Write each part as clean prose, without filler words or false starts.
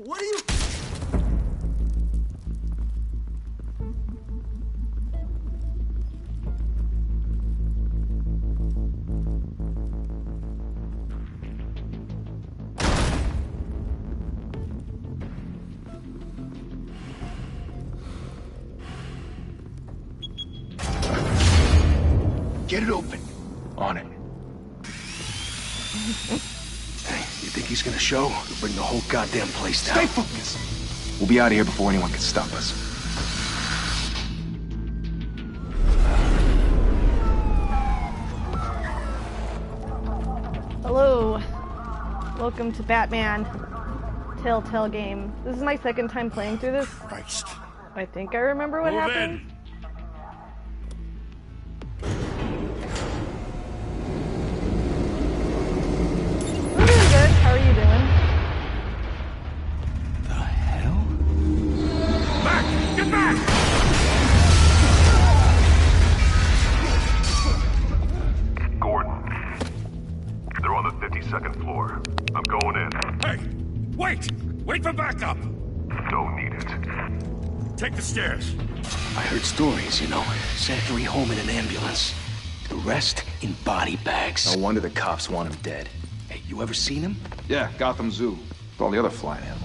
What are you... Get it open. On it. Hey, you think he's gonna show? We'll bring the whole goddamn place down. Stay focused! We'll be out of here before anyone can stop us. Hello. Welcome to Batman Telltale game. This is my second time playing through this. Christ. I think I remember what happened. I'm doing good. How are you doing? The hell? Back! Get back! Gordon. They're on the 52nd floor. I'm going in. Hey! Wait! Wait for backup! Don't need it. Take the stairs. I heard stories, you know. Sent Henry home in an ambulance. The rest in body bags. No wonder the cops want him dead. Hey, you ever seen him? Yeah, Gotham Zoo. With all the other flying animals.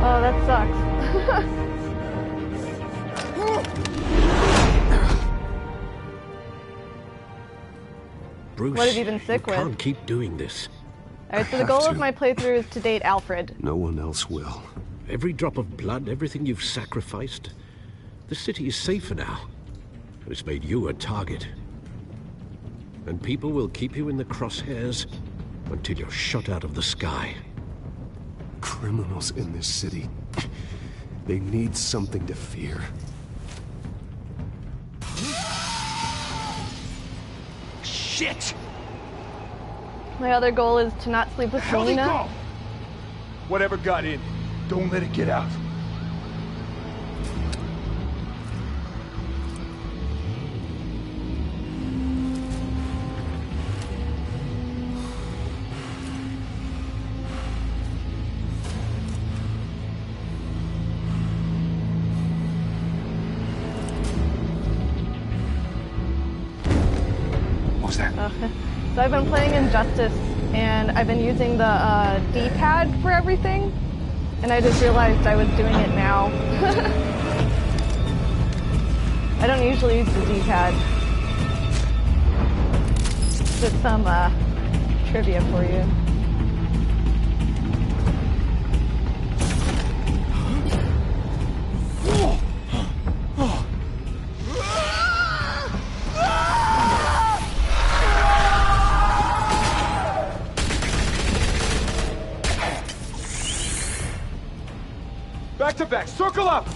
Oh, that sucks. Bruce, What have you been sick with? Can't keep doing this. Alright, so the goal of my playthrough is to date Alfred. No one else will. Every drop of blood, everything you've sacrificed. The city is safer now. It's made you a target. And people will keep you in the crosshairs until you're shot out of the sky. Criminals in this city. They need something to fear. Shit! My other goal is to not sleep with How'd he Selena. go? Whatever got in, don't let it get out. What was that? So I've been playing Injustice, and I've been using the D-pad for everything, and I just realized I was doing it now. I don't usually use the D-pad. Just some trivia for you. Back to back, circle up!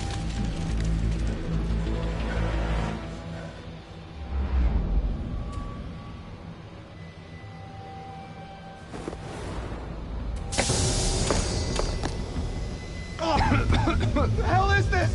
What the hell is this?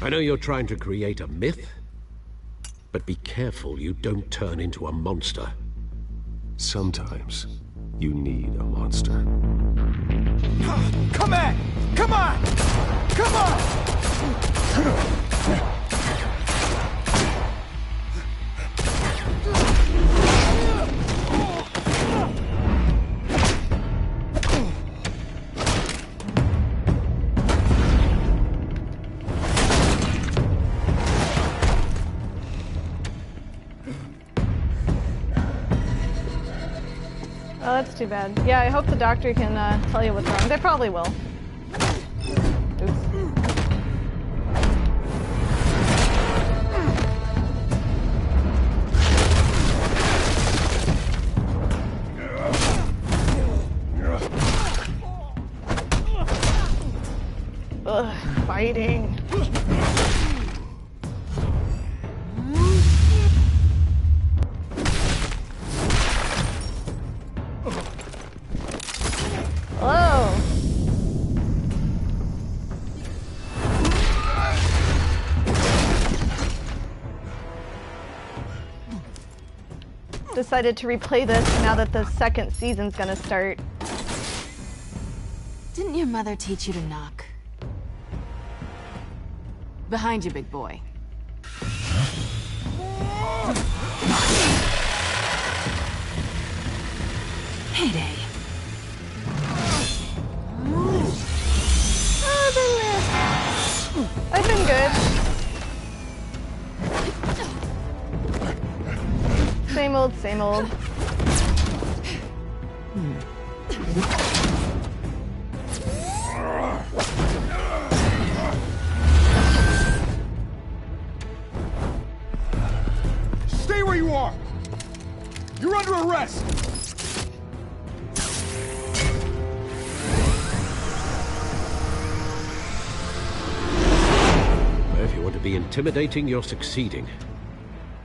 I know you're trying to create a myth, but be careful you don't turn into a monster. Sometimes you need a monster. Come at! Come on! Come on! Oh, that's too bad. Yeah, I hope the doctor can tell you what's wrong. They probably will. Oops. Ugh, fighting. Hello. Decided to replay this now that the second season's gonna start. Didn't your mother teach you to knock? Behind you, big boy. Heyday. I've been good. Same old, same old. Stay where you are! You're under arrest! If you want to be intimidating, you're succeeding.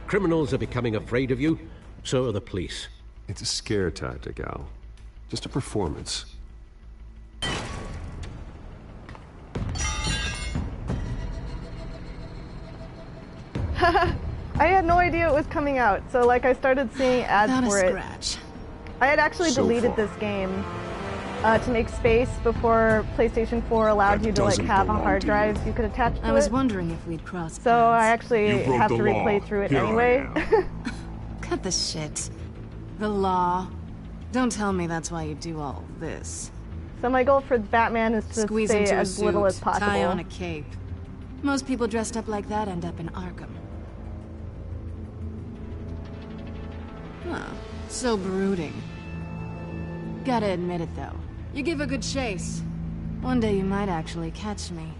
Criminals are becoming afraid of you, so are the police. It's a scare tactic, Al. Just a performance. I had no idea it was coming out, so like I started seeing ads Not a for it. scratch. I had actually So deleted far. this game to make space before PlayStation 4 allowed That you to like doesn't have a belong hard to drive you. you could attach to I was it. wondering if we'd cross So I paths. actually You broke have to the law. replay through it Here I anyway. Cut the shit. The law. Don't tell me that's why you do all this. So my goal for Batman is to Squeeze stay into a as suit, little as possible. tie on a cape. Most people dressed up like that end up in Arkham. Huh. So brooding. Gotta admit it, though. You give a good chase. One day you might actually catch me.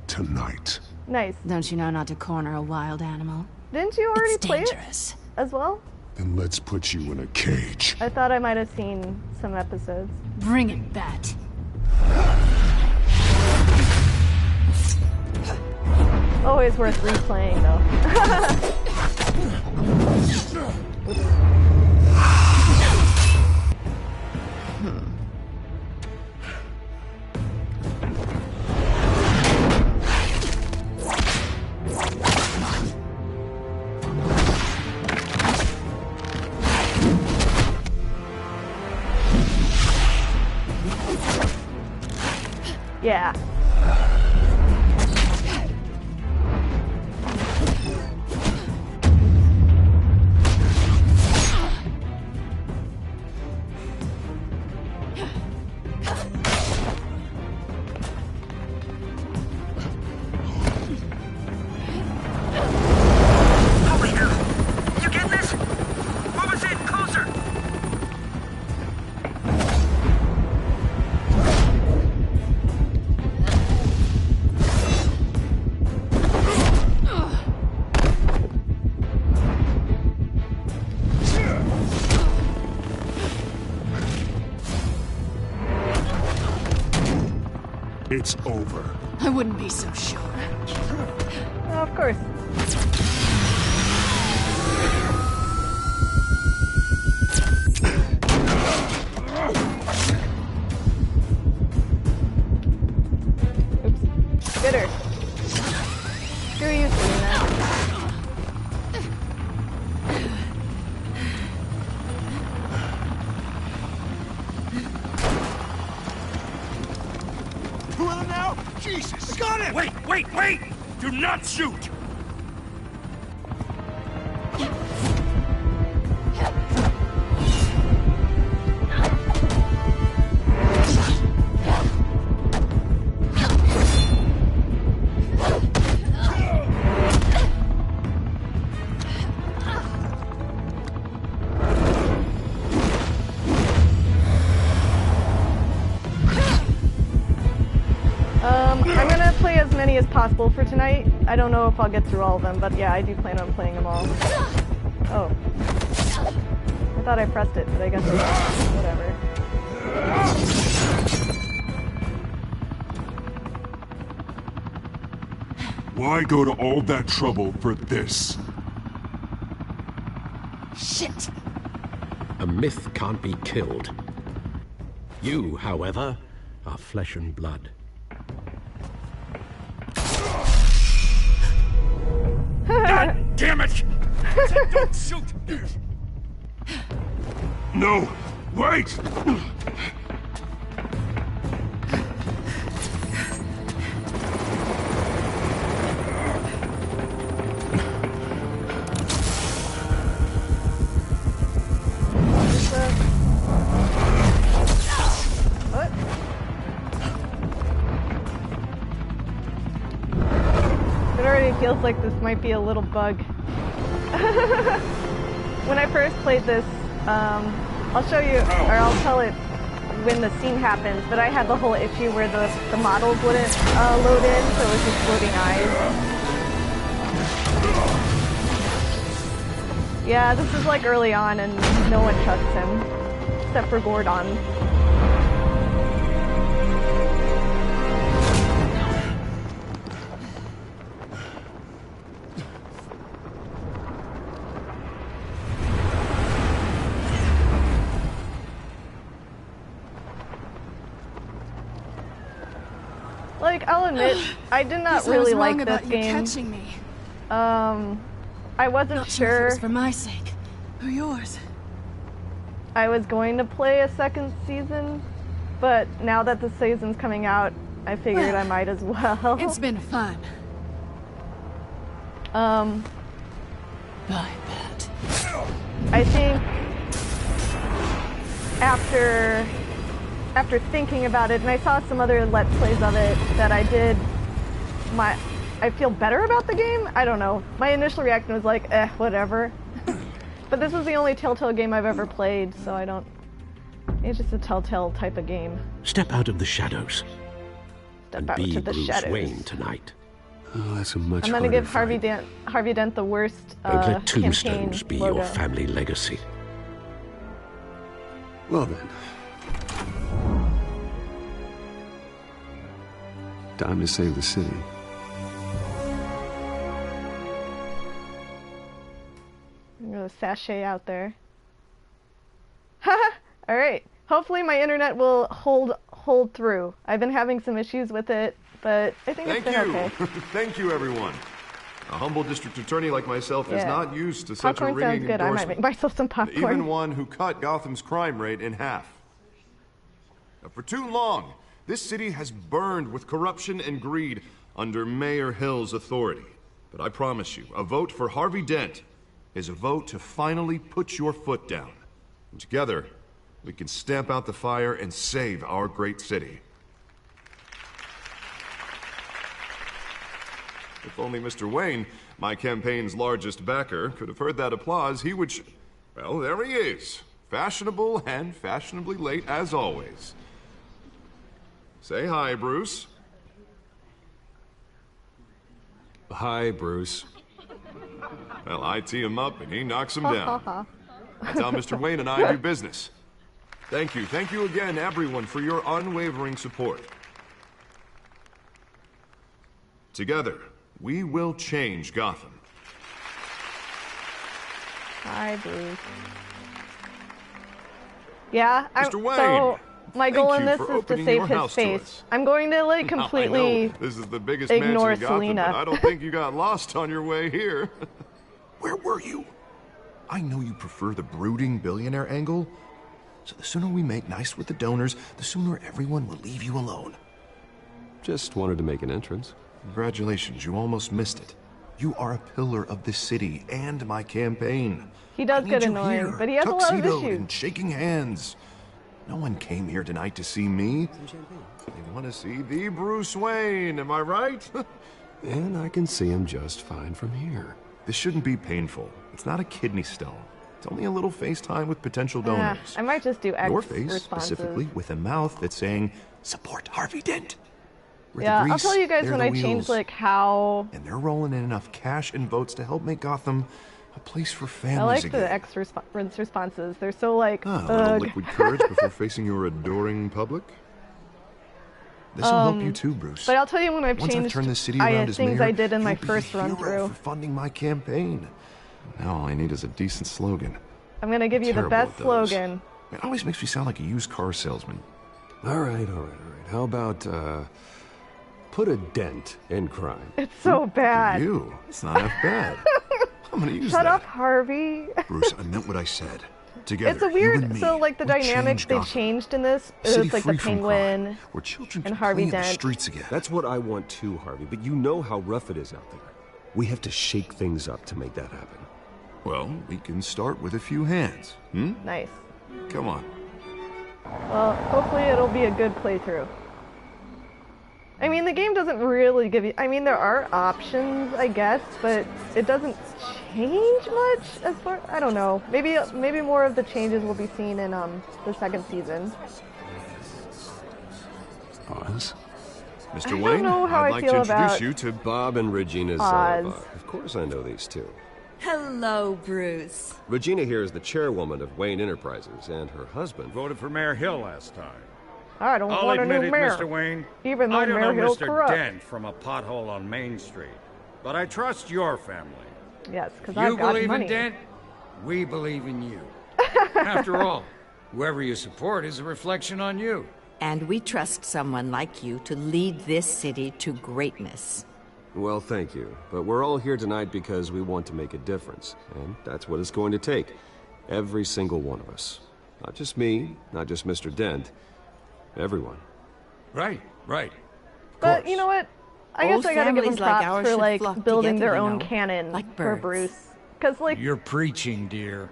Tonight. Nice. Don't you know not to corner a wild animal? Didn't you already It's play it dangerous. as well? Then let's put you in a cage. I thought I might have seen some episodes. Bring it, Bat. Always worth replaying though. Yeah. You getting this? Move us in, closer! It's over. I wouldn't be so sure. Oh, of course. Oops. Get her. Screw you, Selena. Who are Oh, Jesus! Got him! Wait! Do not shoot! I'm gonna play as many as possible for tonight. I don't know if I'll get through all of them, but yeah, I do plan on playing them all. Oh. I thought I pressed it, but I guess whatever. Why go to all that trouble for this? Shit! A myth can't be killed. You, however, are flesh and blood. God damn it! Don't shoot! No! Wait! What? It already feels like this might be a little bug. When I first played this, I'll show you, or I'll tell it when the scene happens, but I had the whole issue where the models wouldn't load in, so it was just floating eyes. Yeah, this is like early on and no one trusts him, except for Gordon. Like, I'll admit, I did not really like this game. Catching me. I wasn't Not sure if it sure was for my sake or yours. I was going to play a second season, but now that the season's coming out, I figured I might as well. It's been fun. I bet. I think after thinking about it, and I saw some other Let's Plays of it, that I feel better about the game? I don't know. My initial reaction was like, whatever. But this is the only Telltale game I've ever played, so I don't... It's just a Telltale type of game. Step out of the shadows. Step and out be to the Bruce shadows. Wayne tonight. Oh, that's a much I'm gonna harder give Harvey fight. Dent the worst Don't let tombstones campaign be logo. your family legacy. Well then. Time to save the city. I'm gonna sashay out there. Alright. Hopefully my internet will hold through. I've been having some issues with it, but I think it's been okay. Thank you, everyone. A humble district attorney like myself is not used to such a Popcorn ringing sounds good. I might endorsement. make myself some popcorn. Even one who cut Gotham's crime rate in half. For too long, this city has burned with corruption and greed under Mayor Hill's authority. But I promise you, a vote for Harvey Dent is a vote to finally put your foot down. And together, we can stamp out the fire and save our great city. If only Mr. Wayne, my campaign's largest backer, could have heard that applause, he would well, there he is. Fashionable and fashionably late as always. Say hi, Bruce. Hi, Bruce. Well, I tee him up and he knocks him down. That's how Mr. Wayne and I do business. Thank you again, everyone, for your unwavering support. Together, we will change Gotham. Hi, Bruce. Yeah, Mr. Wayne, so my goal in you this for is to opening save your his house to face. us. I'm going to like I completely know this is the biggest ignore mansion in Gotham, Selena. but I don't think you got lost on your way here. Where were you? I know you prefer the brooding billionaire angle, so the sooner we make nice with the donors, the sooner everyone will leave you alone. Just wanted to make an entrance. Congratulations, you almost missed it. You are a pillar of this city and my campaign. He does I get need you annoying, here, but he has a lot of tuxedoed issues. and shaking hands. No one came here tonight to see me. They want to see the Bruce Wayne, am I right? And I can see him just fine from here. This shouldn't be painful. It's not a kidney stone. It's only a little FaceTime with potential donors. I might just do X Your face, responses. specifically, with a mouth that's saying, support Harvey Dent. We're the Yeah, I'll grease, tell you guys they're when the I change wheels, like how. and they're rolling in enough cash and votes to help make Gotham a place for families I like again. the X responses. They're so like. A little liquid courage before facing your adoring public. This will help you too, Bruce. But I'll tell you when I've Once changed I've turned this city around as things mayor, I did in my you'll be first a run hero through. for funding my campaign. Now all I need is a decent slogan. I'm gonna give you the Terrible best at those. slogan. It always makes me sound like a used car salesman. All right. How about, put a dent in crime? It's so bad. You? It's not half bad. I'm gonna use Shut that. up, Harvey. Bruce, I meant what I said. Together, It's a you weird. and me, So like the we'll dynamics change they Gotham. changed in this A city is like the free from Penguin crime, where children and can Harvey play in the Dent. streets again. That's what I want too, Harvey, but you know how rough it is out there. We have to shake things up to make that happen. Well, we can start with a few hands. Nice. Come on. Well, hopefully it'll be a good playthrough. I mean, the game doesn't really give you. I mean, there are options, I guess, but it doesn't change much as far. I don't know. Maybe more of the changes will be seen in the second season. Oz? Mr. don't Wayne, know how I'd I like feel to introduce about you to Bob and Regina Oz. Zellweger. Of course I know these two. Hello, Bruce. Regina here is the chairwoman of Wayne Enterprises, and her husband... Voted for Mayor Hill last time. I don't I'll want a admit new it, mayor, Mr. Wayne. even though I don't Mayor know Hill's Mr. corrupt. Dent from a pothole on Main Street, but I trust your family. Yes, because You I've got believe money. in Dent, we believe in you. After all, whoever you support is a reflection on you. And we trust someone like you to lead this city to greatness. Well, thank you. But we're all here tonight because we want to make a difference. And that's what it's going to take. Every single one of us. Not just me, not just Mr. Dent. Everyone. Right. But you know what? I guess Old I gotta give them families like props ours for should like flock building together, their you own know, canon like for birds. Bruce. Because like You're preaching, dear.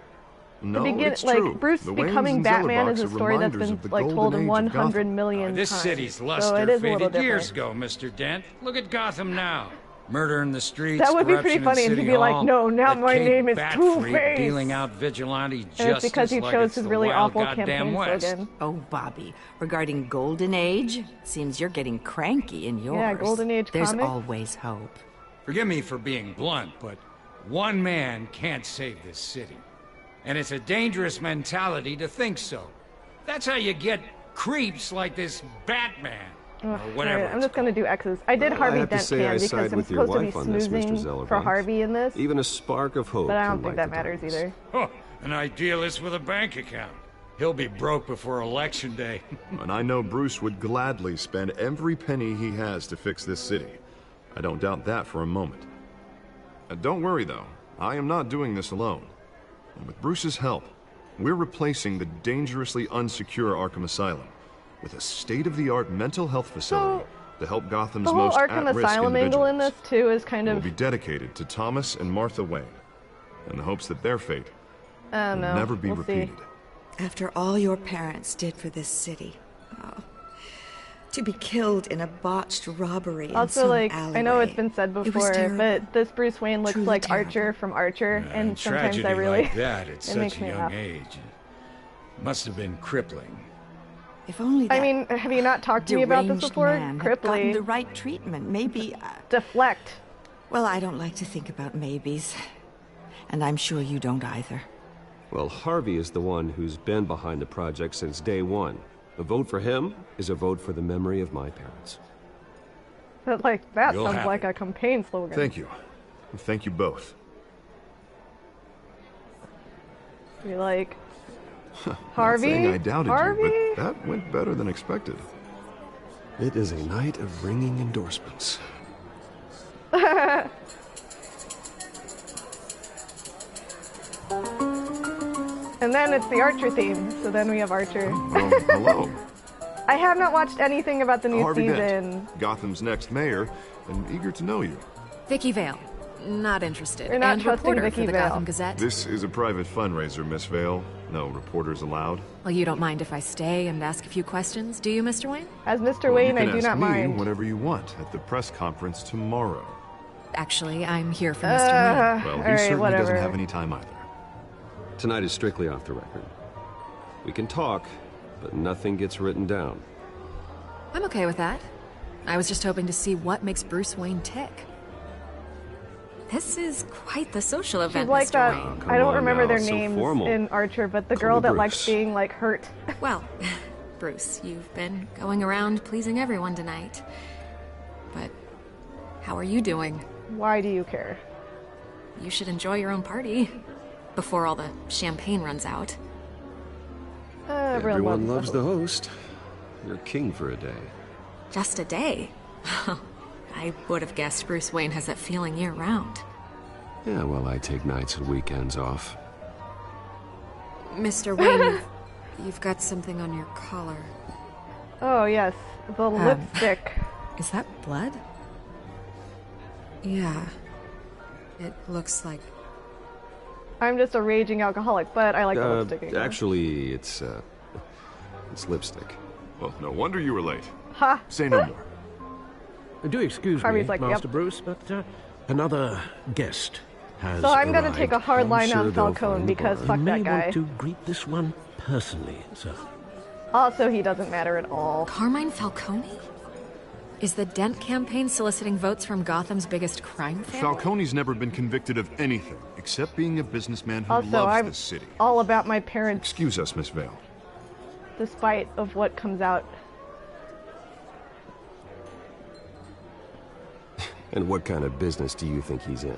No, Bruce it's true. The Waynes becoming and Batman is Zellerbachs a are story that's reminders been of the like told golden in age of 100 Gotham. million This times. city's so luster it is a little faded different. years ago, Mr. Dent. Look at Gotham now. Murder in the streets, That would be pretty corruption in funny, and City he'd be like, Hall, "No, now that my Kate name is Bat-Freak Two-Face." dealing out vigilante And justice it's because he like chose it's his the really wild awful goddamn campaign West. slogan. Oh, Bobby, regarding Golden Age, seems you're getting cranky in yours. Yeah, Golden Age There's comic. always hope. Forgive me for being blunt, but one man can't save this city. And it's a dangerous mentality to think so. That's how you get creeps like this Batman. Or whatever. Alright, I'm just gonna do X's. I did Well, I Harvey have to Dent say I can side because I'm with your supposed to be wife on this, Mr. snoozing Zellerbach. for Harvey in this, Even a spark of hope but I can don't think light that the matters darkness. either. Huh, an idealist with a bank account. He'll be broke before Election Day. And I know Bruce would gladly spend every penny he has to fix this city. I don't doubt that for a moment. Don't worry, though. I am not doing this alone. And with Bruce's help, we're replacing the dangerously unsecure Arkham Asylum with a state-of-the-art mental health facility to help Gotham's The whole most Arkham at-risk Asylum angle in individuals. this too is kind It will of be dedicated to Thomas and Martha Wayne, in the hopes that their fate I don't will know. never be We'll see. repeated. After all your parents did for this city. Oh. To be killed in a botched robbery in Also, some like, I know it's alleyway. been said It was before, terrible. but this Bruce Wayne looks Truly like terrible. Archer from Archer, and sometimes tragedy I really like that at it such makes a me young laugh. age must have been crippling. If only that I mean, have you not talked to me about this deranged before? man had gotten the Cripply. right treatment. Maybe. Deflect. Well, I don't like to think about maybes. And I'm sure you don't either. Well, Harvey is the one who's been behind the project since day one. A vote for him is a vote for the memory of my parents. But like that You'll sounds have like it. a campaign slogan. Thank you. Thank you both. Be like, Not Harvey. saying I doubted Harvey. you, but that went better than expected. It is a night of ringing endorsements. And then it's the Archer theme. So then we have Archer. Well, hello. I have not watched anything about the new Harvey season. Dent, Gotham's next mayor, and eager to know you. Vicky Vale. Not interested. You're not and trusting reporter Vicky for the Vale. Gotham Gazette. This is a private fundraiser, Miss Vale. No reporters allowed. Well, you don't mind if I stay and ask a few questions, do you, Mr. Wayne? As Mr. Well, Wayne, you I can do ask not me mind. whatever you want at the press conference tomorrow. Actually, I'm here for Mr. Wayne. Well, he alright, certainly whatever. doesn't have any time either. Tonight is strictly off the record. We can talk, but nothing gets written down. I'm okay with that. I was just hoping to see what makes Bruce Wayne tick. This is quite the social She's event, like Mr. that. Wayne. I don't on remember now, their so names formal. in Archer, but the Call girl me that likes Bruce. being like hurt. Well, Bruce, you've been going around pleasing everyone tonight. But how are you doing? Why do you care? You should enjoy your own party before all the champagne runs out. Everyone loves the host. You're king for a day. Just a day? I would have guessed Bruce Wayne has that feeling year-round. Yeah, well, I take nights and weekends off. Mr. Wayne, you've got something on your collar. Oh yes, the lipstick. Is that blood? Yeah. It looks like... I'm just a raging alcoholic, but I like the lipstick. Again. Actually, it's lipstick. Well, no wonder you were late. Ha! Say no more. Do excuse me, Harvey's like, Master yep. Bruce, but another guest has So I'm gonna arrived. take a hard line sure on they'll Falcone find the because bar. fuck You may that guy. want to greet this one personally, sir. Also, he doesn't matter at all. Carmine Falcone? Is the Dent campaign soliciting votes from Gotham's biggest crime family? Falcone's never been convicted of anything except being a businessman who Also, loves I'm this city. all about my parents, Excuse us, Miss Vale. despite of what comes out. And what kind of business do you think he's in?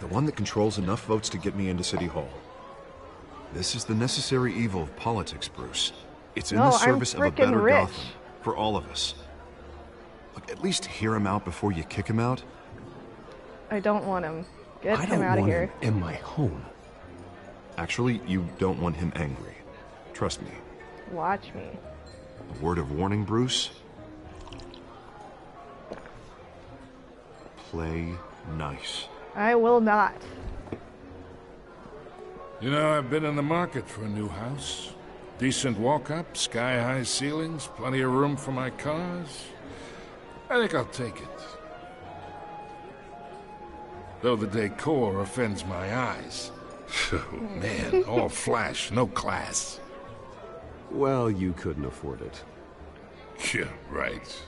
The one that controls enough votes to get me into City Hall. This is the necessary evil of politics, Bruce. It's in No, the I'm service of a frickin' better rich. Gotham. For all of us. Look, at least hear him out before you kick him out. I don't want him. Get I him don't out of want here. him in my home. Actually, you don't want him angry. Trust me. Watch me. A word of warning, Bruce. Play nice. I will not. You know, I've been in the market for a new house. Decent walk-up, sky-high ceilings, plenty of room for my cars. I think I'll take it. Though the decor offends my eyes. Oh, man, all flash, no class. Well, you couldn't afford it. Yeah, right.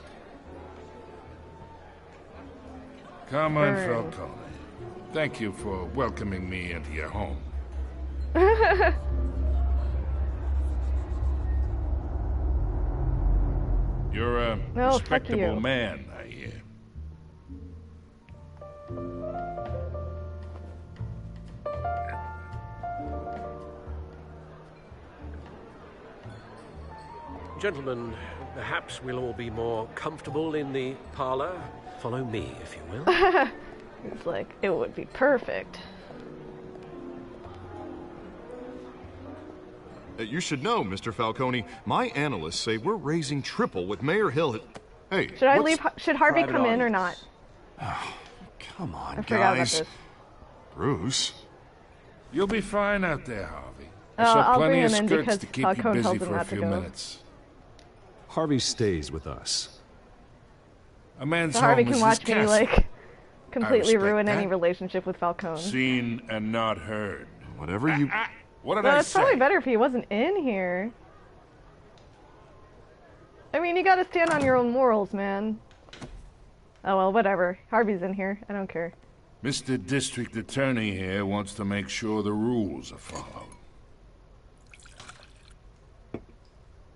Carmine Burn. Falcone, thank you for welcoming me into your home. You're a No, fuck respectable you. man, I hear. Gentlemen, perhaps we'll all be more comfortable in the parlor. Follow me, if you will. It's like, it would be perfect. You should know, Mr. Falcone, my analysts say we're raising triple what Mayor Hill had... Hey, Should I what's- leave? Should Harvey private come in or audience? not? Come on, I forgot about guys. this. Bruce. You'll be fine out there, Harvey. I Oh, saw I'll plenty bring of him in skirts because to keep you Falcone busy tells him for a not to few go. minutes. Harvey stays with us. A man's So Harvey home can is watch his me castle. like completely respect ruin any that. relationship with Falcone. Seen and not heard. Whatever you... What did No, I it's say? probably better if he wasn't in here. I mean, you gotta stand on your own morals, man. Oh well, whatever. Harvey's in here. I don't care. Mr. District Attorney here wants to make sure the rules are followed.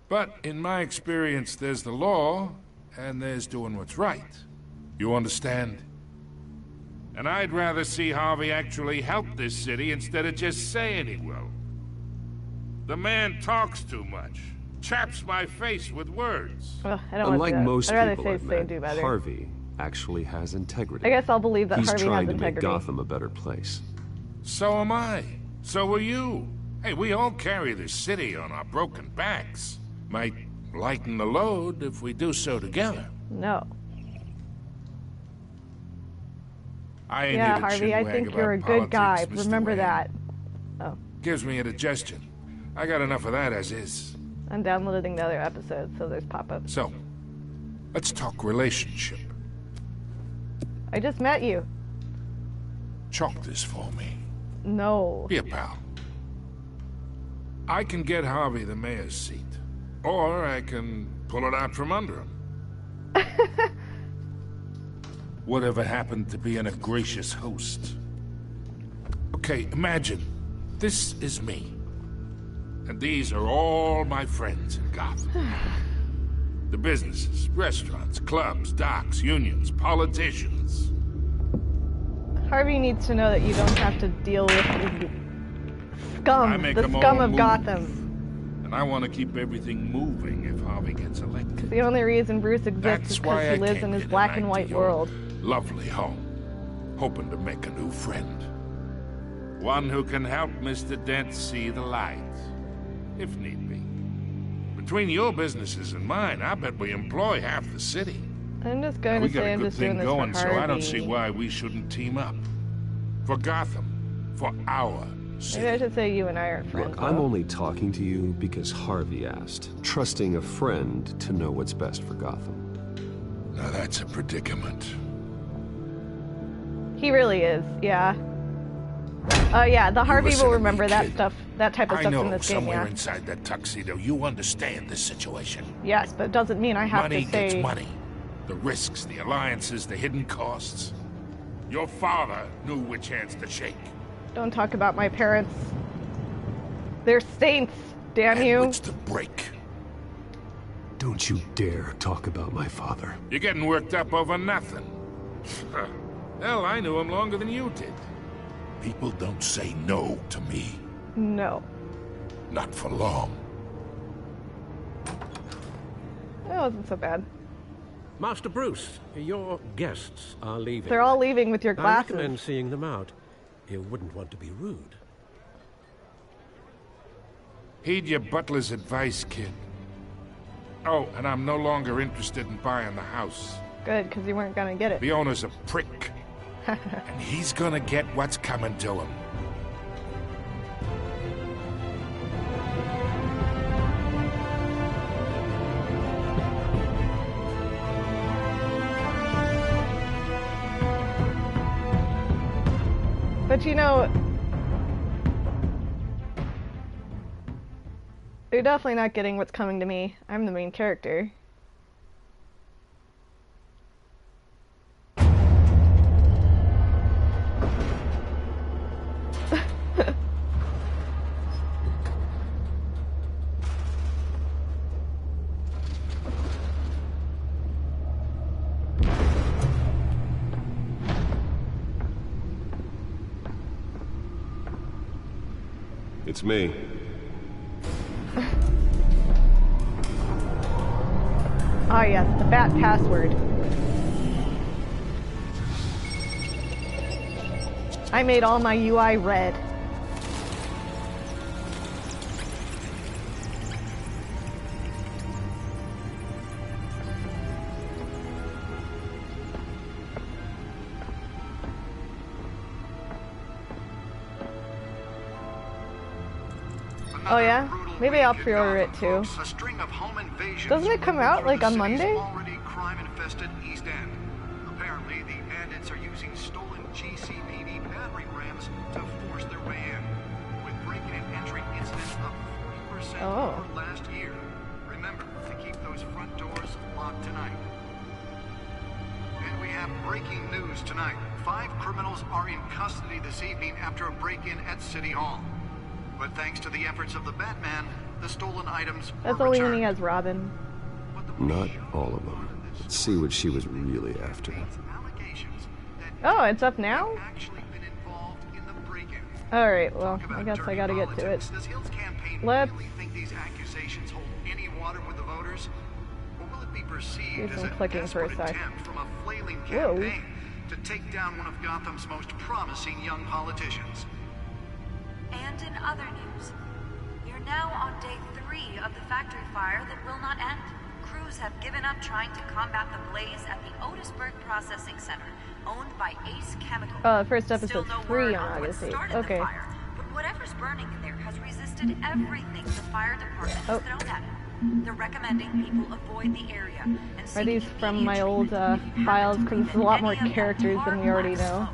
But in my experience, there's the law, and there's doing what's right. You understand? And I'd rather see Harvey actually help this city instead of just saying he will. The man talks too much. Chaps my face with words. Ugh, I don't Unlike want to most I'd rather people say I've say met, do better. Harvey actually has integrity. I guess I'll believe that He's Harvey trying has to make integrity. Gotham a better place. So am I. So are you. Hey, we all carry this city on our broken backs. Might lighten the load if we do so together. No. I ain't Yeah, here to Harvey, I chinwag think about you're a good guy. politics, Mr. Remember Wayne. that. Oh, Gives me indigestion. I got enough of that as is. I'm downloading the other episodes, so there's pop-ups. So, let's talk relationship. I just met you. Chalk this for me. No. Be a pal. I can get Harvey the mayor's seat. Or I can pull it out from under him. Whatever happened to being a gracious host? Okay, imagine, this is me. And these are all my friends in Gotham. The businesses, restaurants, clubs, docks, unions, politicians. Harvey needs to know that you don't have to deal with the scum, the scum of Gotham. And I want to keep everything moving if Harvey gets elected. Because the only reason Bruce exists is because he lives in his black and white world. Lovely home, hoping to make a new friend. One who can help Mr. Dent see the light, if need be. Between your businesses and mine, I bet we employ half the city. I'm just going to say I'm just doing this for Harvey. So I don't see why we shouldn't team up. For Gotham, for our city. Maybe I should say you and I are friends. Look, I'm only talking to you because Harvey asked, trusting a friend to know what's best for Gotham. Now that's a predicament. He really is, yeah. Yeah, the Harvey will remember that stuff, that type of stuff in this game, yeah. Somewhere inside that tuxedo, you understand this situation. Yes, but it doesn't mean I have to say... Money gets money. The risks, the alliances, the hidden costs. Your father knew which hands to shake. Don't talk about my parents. They're saints, damn you. Which to break. Don't you dare talk about my father. You're getting worked up over nothing. Hell, I knew him longer than you did. People don't say no to me. No. Not for long. That wasn't so bad. Master Bruce, your guests are leaving. They're all leaving with your glasses. I recommend seeing them out. You wouldn't want to be rude. Heed your butler's advice, kid. Oh, and I'm no longer interested in buying the house. Good, because you weren't gonna get it. The owner's a prick. And he's gonna get what's coming to him. But you know, you're definitely not getting what's coming to me. I'm the main character. It's me. Ah yes, the bat password. I made all my UI red. Oh yeah? Maybe I'll pre-order it too. Doesn't it come out like on Monday? Crime-infested East End. Apparently, the bandits are using stolen GCPD battery rams to force their way in, with break-in and entry incidents up 40% over last year. Remember to keep those front doors locked tonight. And we have breaking news tonight. 5 criminals are in custody this evening after a break-in at City Hall. But thanks to the efforts of the Batman, the stolen items were That's only when returned. he has Robin. Not all of them. Let's see what she was really after. Oh, it's up now? Alright, well, I guess I gotta get to it. Let's think these accusations hold any water with the voters? Or will it be perceived as a clicking for a sec. attempt from a flailing campaign to take down one of Gotham's most promising young politicians? And in other news, you're now on day 3 degree of the factory fire that will not end. Crews have given up trying to combat the blaze at the Otisburg Processing Center, owned by Ace Chemical. First episode's Still no free word on what August 8th. started Okay. the fire, but whatever's burning in there has resisted everything the fire department has thrown at it. They're recommending people avoid the area. And Are these from my old files? Because it's a lot more characters than we already know.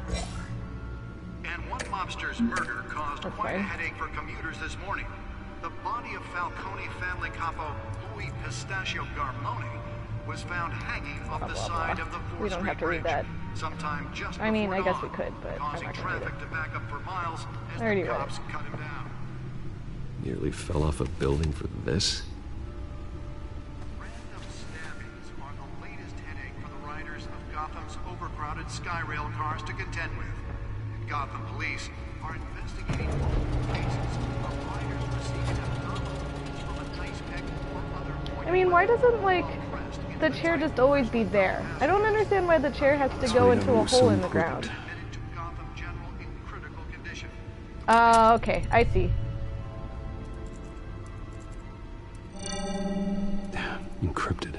And one mobster's murder caused quite a headache for commuters this morning. The body of Falcone family capo Louis Pistachio Garmoni was found hanging off the side of the 4th We don't Street have to read Bridge that. sometime just I mean, before I guess dawn, we could, but I'm causing not gonna read traffic to back up for miles as I already the read cops cut him down. Nearly fell off a building for this. Random stabbings are the latest headache for the riders of Gotham's overcrowded Skyrail cars to contend with. Gotham police are investigating multiple cases of riders receiving abdominal wounds from a nice pick or other point. I mean, why doesn't, like, the chair just always be there? I don't understand why the chair has to go into a hole in the ground. Okay, I see. Encrypted.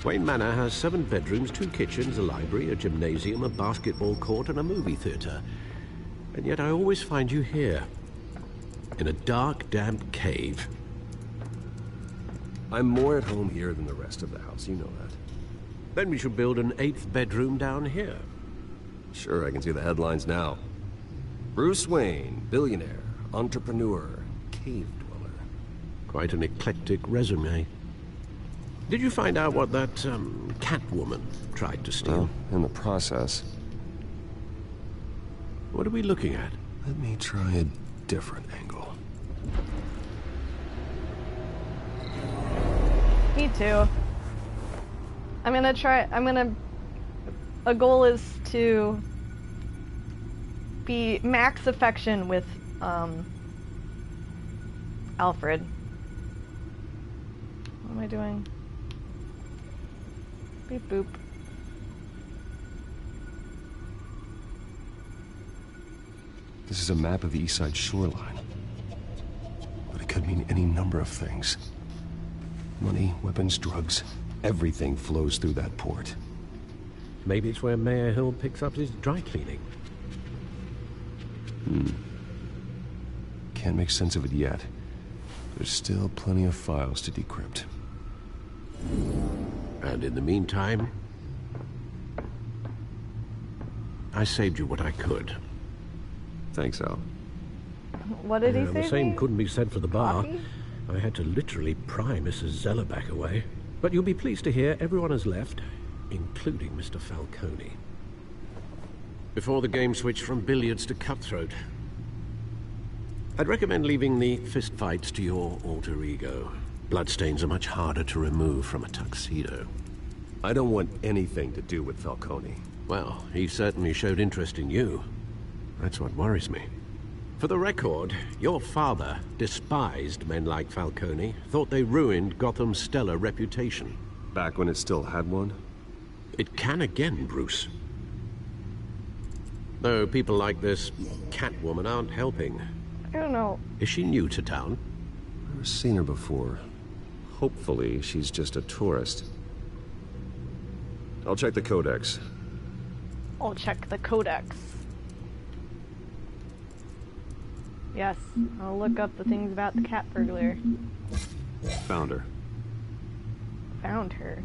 Wayne Manor has 7 bedrooms, 2 kitchens, a library, a gymnasium, a basketball court, and a movie theater. And yet I always find you here, in a dark, damp cave. I'm more at home here than the rest of the house, you know that. Then we should build an 8th bedroom down here. Sure, I can see the headlines now. Bruce Wayne, billionaire, entrepreneur, cave dweller. Quite an eclectic resume. Did you find out what that, Catwoman tried to steal? Well, in the process. What are we looking at? Let me try a different angle. Me too. A goal is to be max affection with, Alfred. What am I doing? Beep boop. This is a map of the East Side shoreline. But it could mean any number of things. Money, weapons, drugs, everything flows through that port. Maybe it's where Mayor Hill picks up his dry cleaning. Can't make sense of it yet. There's still plenty of files to decrypt. And in the meantime, I saved you what I could. Thanks, Al. What did he say? The same couldn't be said for the bar. Coffee? I had to literally pry Mrs. Zellerback away. But you'll be pleased to hear everyone has left, including Mr. Falcone. Before the game switched from billiards to cutthroat. I'd recommend leaving the fistfights to your alter ego. Bloodstains are much harder to remove from a tuxedo. I don't want anything to do with Falcone. Well, he certainly showed interest in you. That's what worries me. For the record, your father despised men like Falcone, thought they ruined Gotham's stellar reputation. Back when it still had one? It can again, Bruce. Though people like this Catwoman aren't helping. I don't know. Is she new to town? I've never seen her before. Hopefully, she's just a tourist. I'll check the codex. I'll check the codex. Yes, I'll look up the things about the cat burglar. Found her. Found her.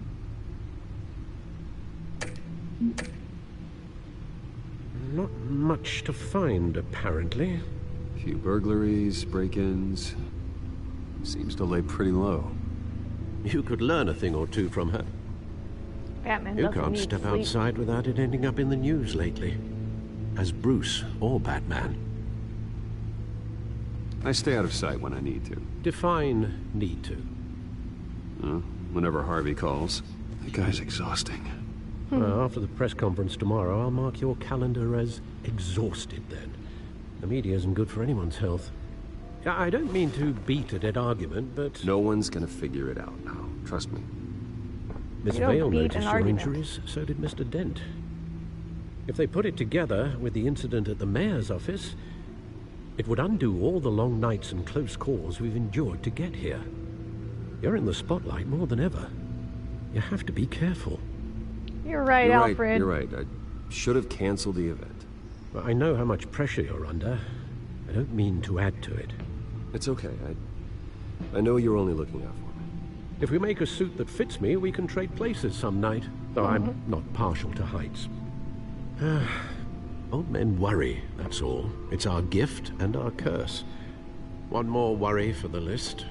Not much to find, apparently. Few burglaries, break-ins. Seems to lay pretty low. You could learn a thing or two from her. Batman You doesn't can't need step sleep. outside without it ending up in the news lately. As Bruce or Batman. I stay out of sight when I need to. Define need to. Whenever Harvey calls. That guy's exhausting. Well, after the press conference tomorrow, I'll mark your calendar as exhausted then. The media isn't good for anyone's health. I don't mean to beat a dead argument, but... No one's gonna figure it out now. Trust me. Miss You don't Vale beat an noticed your argument. injuries, so did Mr. Dent. If they put it together with the incident at the mayor's office, It would undo all the long nights and close calls we've endured to get here. You're in the spotlight more than ever. You have to be careful. You're right, Alfred. You're right. I should have canceled the event. Well, I know how much pressure you're under. I don't mean to add to it. It's okay. I know you're only looking out for me. If we make a suit that fits me, we can trade places some night. Though I'm not partial to heights. Old men worry, that's all. It's our gift and our curse. One more worry for the list.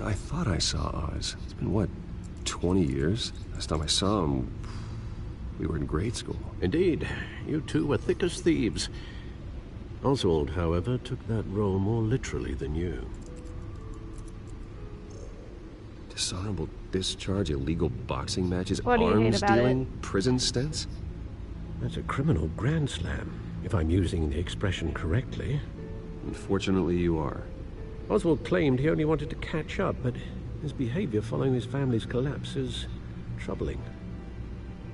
I thought I saw Oz. It's been, what, 20 years? Last time I saw him, we were in grade school. Indeed. You two were thick as thieves. Oswald, however, took that role more literally than you. Dishonorable discharge, illegal boxing matches, What do you hate arms about dealing, it? prison stints? That's a criminal grand slam, if I'm using the expression correctly. Unfortunately, you are. Oswald claimed he only wanted to catch up, but his behavior following his family's collapse is troubling.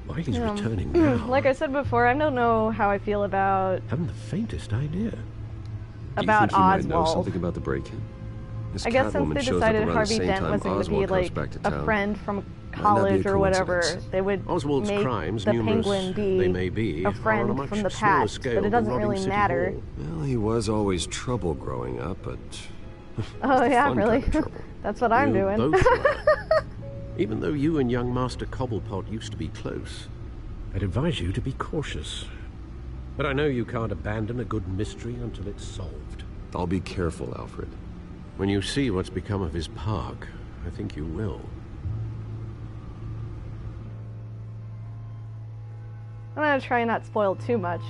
Why he's returning now... Like I said before, I don't know how I feel about... Haven't the faintest idea. About Do you think he might know Oswald. something about the break-in? This I guess since Catwoman they shows up decided around the Harvey same Dent time wasn't going to be Oswald comes like back to a town. friend from Might not be a college or whatever, coincidence. they would Oswald's make crimes, the numerous Penguin be they may be, a are friend on a much from the smaller past, scale but it than doesn't robbing really City matter. Hall. Well, he was always trouble growing up, but... Oh yeah, fun really? kind of trouble. That's what I'm You doing. both were. Even though you and young Master Cobblepot used to be close, I'd advise you to be cautious. But I know you can't abandon a good mystery until it's solved. I'll be careful, Alfred. When you see what's become of his park, I think you will. I'm gonna try and not spoil too much.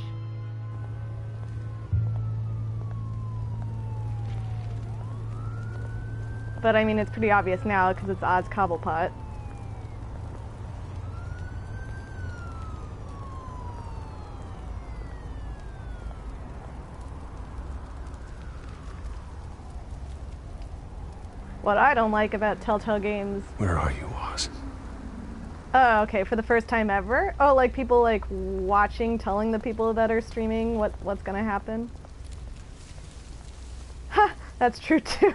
But I mean, it's pretty obvious now because it's Oz Cobblepot. What I don't like about Telltale games... Where are you, Oz? Oh, okay, for the first time ever? Oh, like people like watching, telling the people that are streaming what's gonna happen? Ha! That's true too.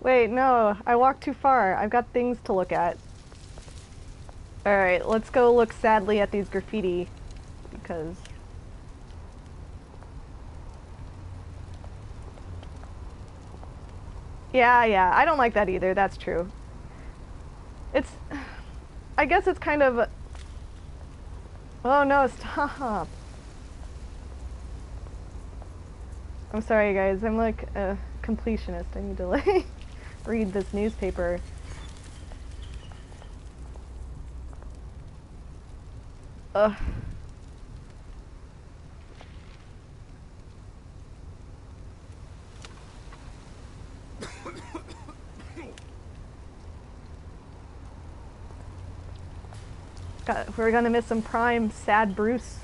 Wait, no, I walked too far. I've got things to look at. Alright, let's go look sadly at these graffiti. Because... Yeah, I don't like that either, that's true. It's... I guess it's kind of... Oh no, stop. I'm sorry guys, I'm like a completionist. I need to like read this newspaper. Ugh. We're gonna miss some prime sad Bruce.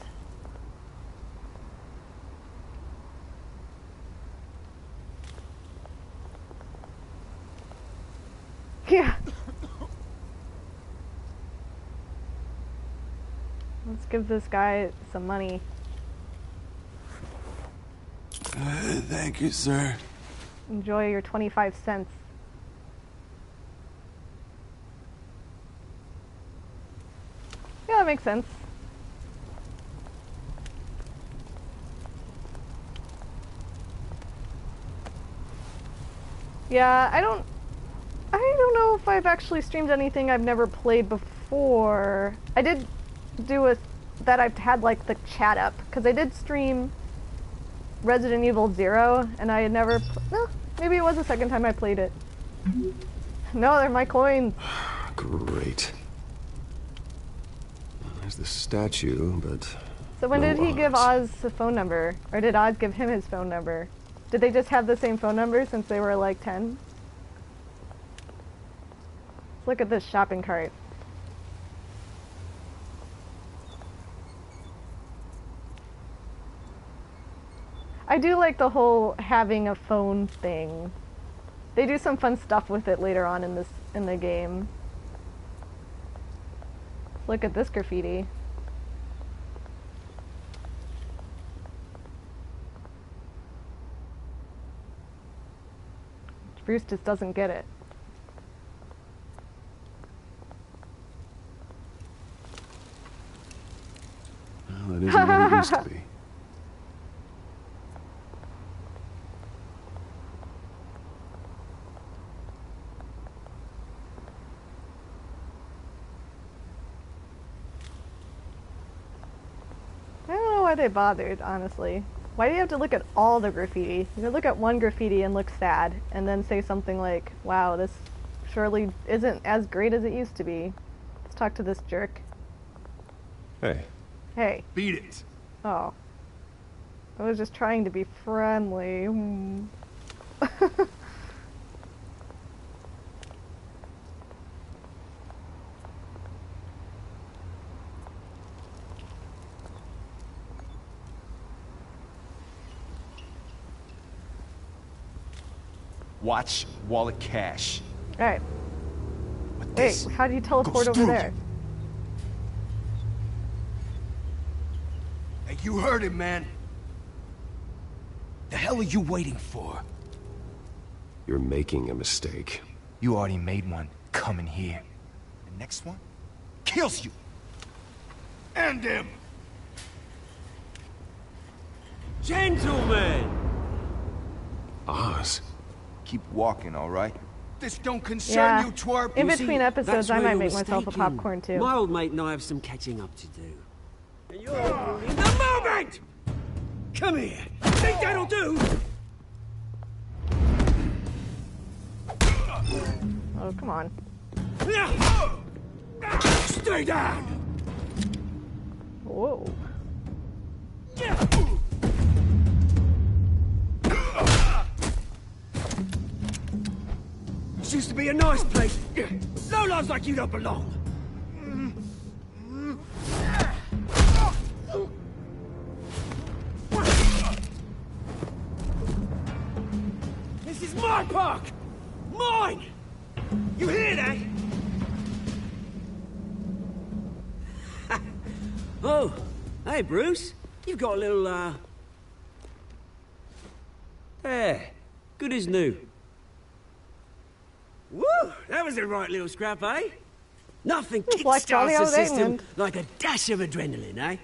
Yeah. Let's give this guy some money. Thank you, sir. Enjoy your 25 cents. Yeah, that makes sense. Yeah, I don't know if I've actually streamed anything I've never played before. I did do that I've had like the chat up, because I did stream Resident Evil 0, and I had never, no, maybe it was the second time I played it. No, they're my coins. Great. There's the statue, but... So when no did he give Oz. Oz the phone number? Or did Oz give him his phone number? Did they just have the same phone number since they were like 10? Let's look at this shopping cart. I do like the whole having a phone thing. They do some fun stuff with it later on in this in the game. Look at this graffiti. Bruce just doesn't get it. Well, it isn't what it used to be. I don't know why they bothered, honestly. Why do you have to look at all the graffiti? You can look at one graffiti and look sad, and then say something like, wow, this surely isn't as great as it used to be. Let's talk to this jerk. Hey. Hey. Beat it. Oh. I was just trying to be friendly. Watch, wallet, cash. Alright. But Wait, this how do you teleport goes over through there? Hey, you heard him, man. The hell are you waiting for? You're making a mistake. You already made one coming here. The next one kills you. And him. Gentlemen! Oz. Keep walking, all right? This don't concern Yeah. you, twerp. In You see, between episodes, That's I where might you're make myself a mistaken. popcorn too. My old mate and I have some catching up to do. And you're ruining the moment! Come here. Think that'll do? Oh, come on. Stay down! Whoa. This used to be a nice place. Lowlifes like you don't belong. This is my park! Mine! You hear that? Oh, hey Bruce. You've got a little, There. Good as new. Woo! That was a right little scrap, eh? Nothing like Johnny kickstarts the Old system England. like a dash of adrenaline, eh?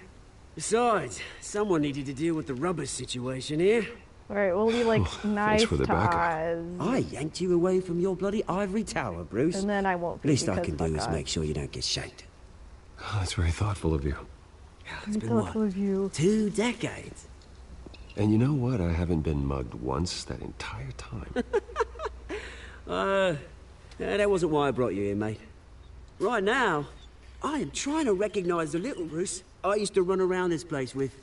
Besides, someone needed to deal with the rubber situation here. Alright, we'll be like nice for the to backup. Oz. I yanked you away from your bloody ivory tower, Bruce. And then I won't be, Least I because can do fuck is Oz. make sure you don't get shanked. Oh, that's very thoughtful of you. It's been what? Of you. 2 decades. And you know what? I haven't been mugged once that entire time. That wasn't why I brought you here, mate. Right now, I am trying to recognize the little Bruce I used to run around this place with.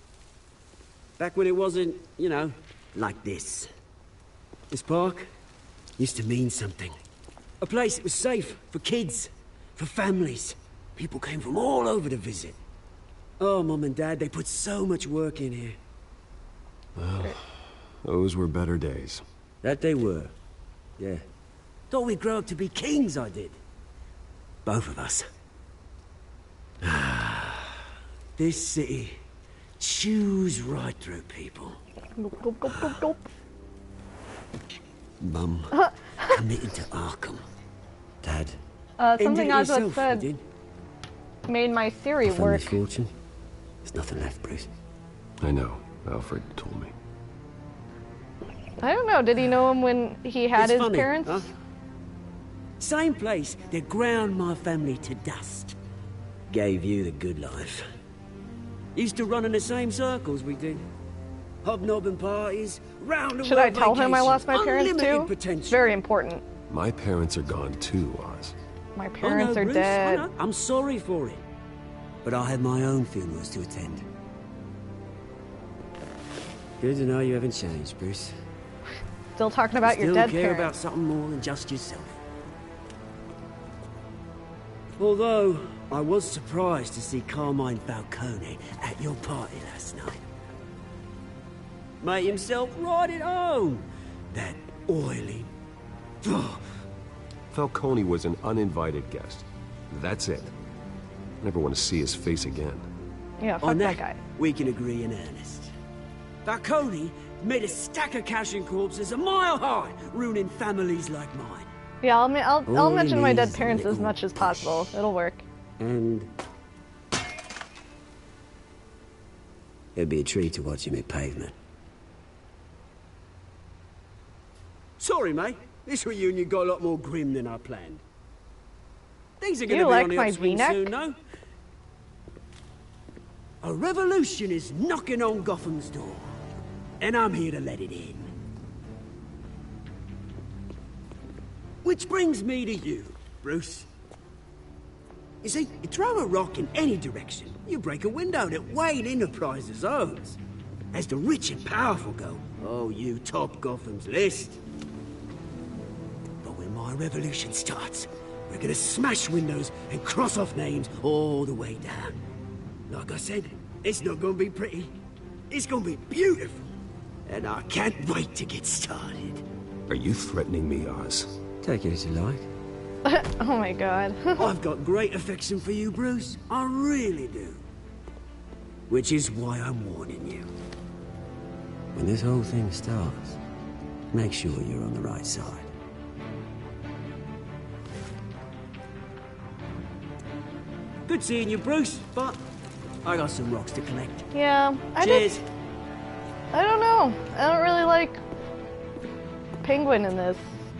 Back when it wasn't, you know, like this. This park used to mean something. A place that was safe for kids, for families. People came from all over to visit. Oh, Mum and Dad, they put so much work in here. Well, those were better days. That they were. Yeah. Thought we'd grow up to be kings, I did. Both of us. This city chews right through people. Gulp, gulp, gulp, gulp. Mum committed to Arkham. Dad. Something ended it Oswald yourself, you said did. made my Siri Family work. fortune. There's nothing left, Bruce. I know. Alfred told me. I don't know, did he know him when he had It's his funny, parents? huh? Same place that ground my family to dust. Gave you the good life. Used to run in the same circles we did. Hobnobbing parties, round the Should I world tell him I vacations, lost my parents unlimited too? potential. It's very important. My parents are gone too, Oz. My I parents know, are Bruce, dead. I know. I'm sorry for it. But I have my own funerals to attend. Good to know you haven't changed, Bruce. Still talking about You your still dead care parents. about something more than just yourself. Although, I was surprised to see Carmine Falcone at your party last night. Made himself right at home. That oily, Falcone was an uninvited guest. That's it. Never want to see his face again. Yeah, fuck On that guy. we can agree in earnest. Falcone made a stack of cashing corpses a mile high, ruining families like mine. Yeah, I'll All mention he my needs dead is a parents as little much as possible. It'll work. And it'd be a treat to watch him hit pavement. Sorry, mate. This reunion got a lot more grim than I planned. Things are Do gonna you be like on the my upswing V-neck? soon, no? A revolution is knocking on Gotham's door, and I'm here to let it in. Which brings me to you, Bruce. You see, you throw a rock in any direction, you break a window that Wayne Enterprises owns. As the rich and powerful go, oh, you top Gotham's list. But when my revolution starts, we're gonna smash windows and cross off names all the way down. Like I said, it's not gonna be pretty. It's gonna be beautiful. And I can't wait to get started. Are you threatening me, Oz? Take it as you like. Oh my god. I've got great affection for you, Bruce. I really do. Which is why I'm warning you. When this whole thing starts, make sure you're on the right side. Good seeing you, Bruce, but I got some rocks to collect. Yeah, Cheers. I don't know. I don't really like Penguin in this.